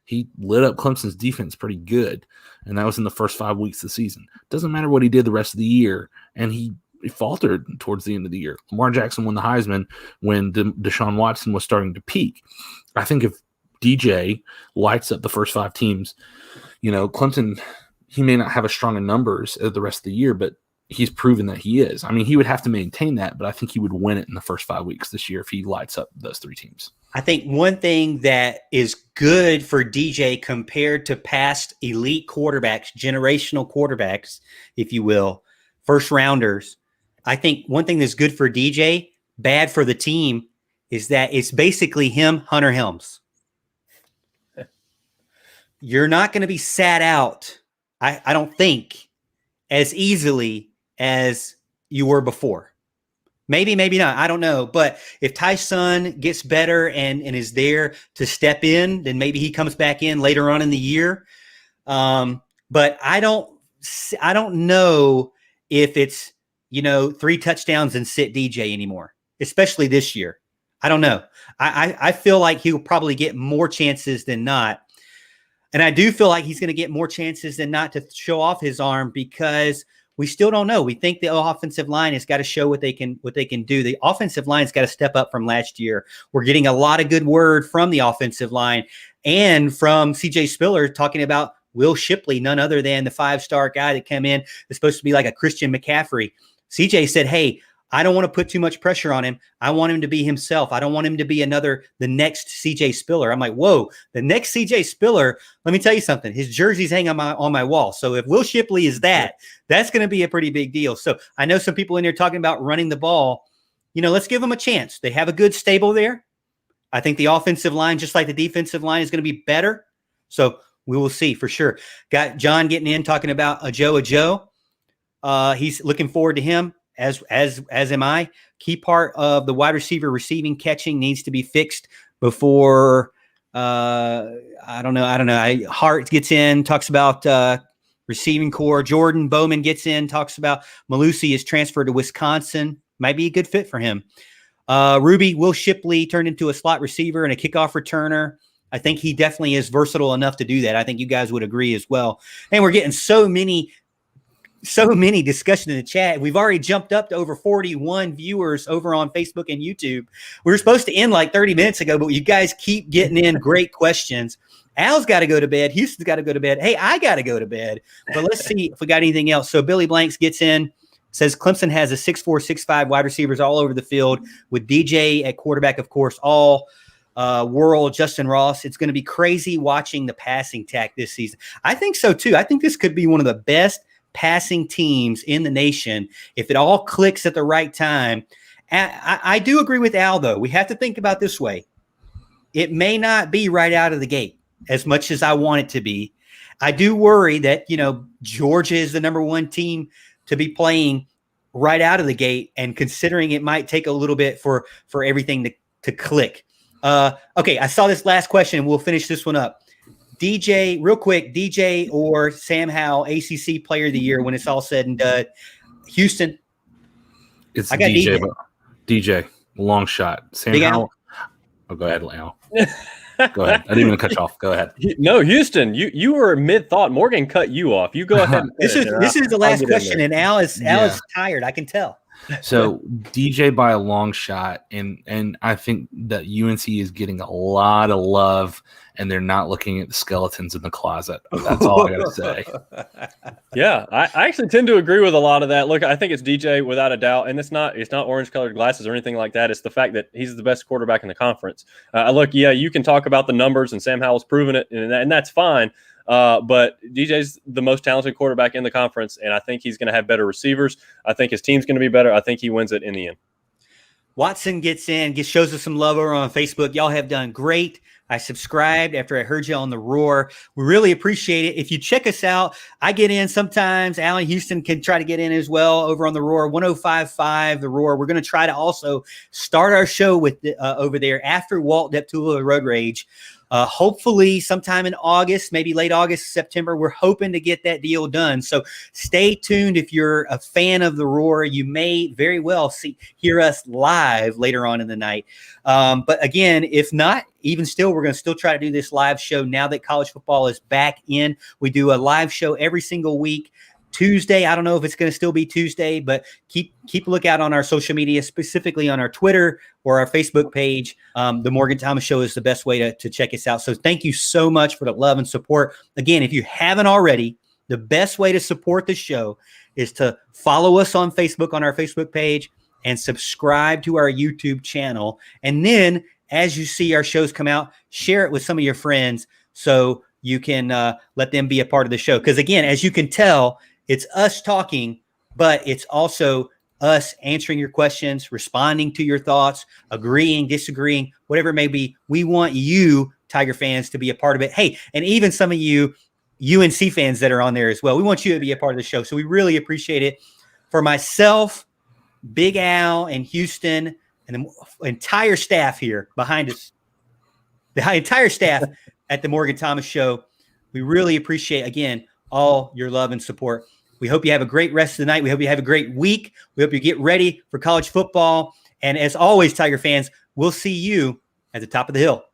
he lit up Clemson's defense pretty good. And that was in the first 5 weeks of the season. Doesn't matter what he did the rest of the year. And he faltered towards the end of the year. Lamar Jackson won the Heisman when Deshaun Watson was starting to peak. I think if DJ lights up the first 5 teams, Clemson, he may not have as strong in numbers as the rest of the year, but he's proven that he is. I mean, he would have to maintain that, but I think he would win it in the first 5 weeks this year if he lights up those 3 teams. I think one thing that is good for DJ compared to past elite quarterbacks, generational quarterbacks, if you will, first rounders, I think one thing that's good for DJ, bad for the team, is that it's basically him, Hunter Helms. You're not going to be sat out, I don't think, as easily as you were before. Maybe not. I don't know. But if Tyson gets better and is there to step in, then maybe he comes back in later on in the year. But I don't know if it's 3 touchdowns and sit DJ anymore, especially this year. I don't know. I feel like he'll probably get more chances than not. And I do feel like he's going to get more chances than not to show off his arm, because we still don't know. We think the offensive line has got to show what they can do. The offensive line's got to step up from last year. We're getting a lot of good word from the offensive line and from CJ Spiller talking about Will Shipley, none other than the 5-star guy that came in. It's supposed to be like a Christian McCaffrey. CJ said, hey, I don't want to put too much pressure on him. I want him to be himself. I don't want him to be the next CJ Spiller. I'm like, whoa, the next CJ Spiller, let me tell you something. His jersey's hanging on my wall. So if Will Shipley is that's going to be a pretty big deal. So I know some people in there talking about running the ball. Let's give them a chance. They have a good stable there. I think the offensive line, just like the defensive line, is going to be better. So we will see for sure. Got John getting in talking about a Joe. He's looking forward to him, as am I. Key part of the wide receiver receiving, catching needs to be fixed before I don't know. Hart gets in, talks about receiving core. Jordan Bowman gets in, talks about Malusi is transferred to Wisconsin. Might be a good fit for him. Ruby, Will Shipley turned into a slot receiver and a kickoff returner. I think he definitely is versatile enough to do that. I think you guys would agree as well. And we're getting so many so many discussion in the chat. We've already jumped up to over 41 viewers over on Facebook and YouTube. We were supposed to end like 30 minutes ago, but you guys keep getting in great questions. Al's got to go to bed. Houston's got to go to bed. Hey, I got to go to bed. But let's see if we got anything else. So Billy Blanks gets in, says Clemson has a 6'4", 6'5" wide receivers all over the field with DJ at quarterback, of course, all world Justin Ross. It's going to be crazy watching the passing attack this season. I think so, too. I think this could be one of the best passing teams in the nation if it all clicks at the right time. I do agree with Al, though. We have to think about this way. It may not be right out of the gate as much as I want it to be. I do worry that, Georgia is the number one team to be playing right out of the gate, and considering it might take a little bit for everything to click. Okay, I saw this last question, and we'll finish this one up. DJ, real quick, DJ or Sam Howell, ACC Player of the Year when it's all said and done. Houston. It's DJ. DJ, long shot. Sam Howell. Oh, go ahead, Al. Go ahead. I didn't even cut you off. Go ahead. No, Houston, you were mid-thought. Morgan cut you off. You go ahead. This is the last question, and Al is tired. I can tell. So DJ by a long shot, and I think that UNC is getting a lot of love, and they're not looking at the skeletons in the closet. That's all I got to say. Yeah, I actually tend to agree with a lot of that. Look, I think it's DJ without a doubt, and it's not orange-colored glasses or anything like that. It's the fact that he's the best quarterback in the conference. Look, yeah, you can talk about the numbers, and Sam Howell's proven it, and that's fine. But DJ's the most talented quarterback in the conference, and I think he's going to have better receivers. I think his team's going to be better. I think he wins it in the end. Watson gets in, shows us some love over on Facebook. Y'all have done great. I subscribed after I heard you on The Roar. We really appreciate it. If you check us out, I get in sometimes. Allen Houston can try to get in as well over on The Roar, 105.5 The Roar. We're going to try to also start our show with over there after Walt Deptula Road Rage. Hopefully sometime in August, maybe late August, September, we're hoping to get that deal done. So stay tuned. If you're a fan of The Roar, you may very well hear us live later on in the night. But again, if not, even still, we're going to still try to do this live show now that college football is back in. We do a live show every single week. Tuesday, I don't know if it's going to still be Tuesday, but keep a lookout on our social media, specifically on our Twitter or our Facebook page. The Morgan Thomas Show is the best way to check us out. So thank you so much for the love and support. Again, if you haven't already, the best way to support the show is to follow us on Facebook on our Facebook page and subscribe to our YouTube channel. And then as you see our shows come out, share it with some of your friends so you can let them be a part of the show. Because again, as you can tell, it's us talking, but it's also us answering your questions, responding to your thoughts, agreeing, disagreeing, whatever it may be. We want you, Tiger fans, to be a part of it. Hey, and even some of you UNC fans that are on there as well. We want you to be a part of the show. So we really appreciate it. For myself, Big Al, and Houston, and the entire staff here behind us, the entire staff at the Morgan Thomas Show, we really appreciate, again, all your love and support. We hope you have a great rest of the night. We hope you have a great week. We hope you get ready for college football. And as always, Tiger fans, we'll see you at the top of the hill.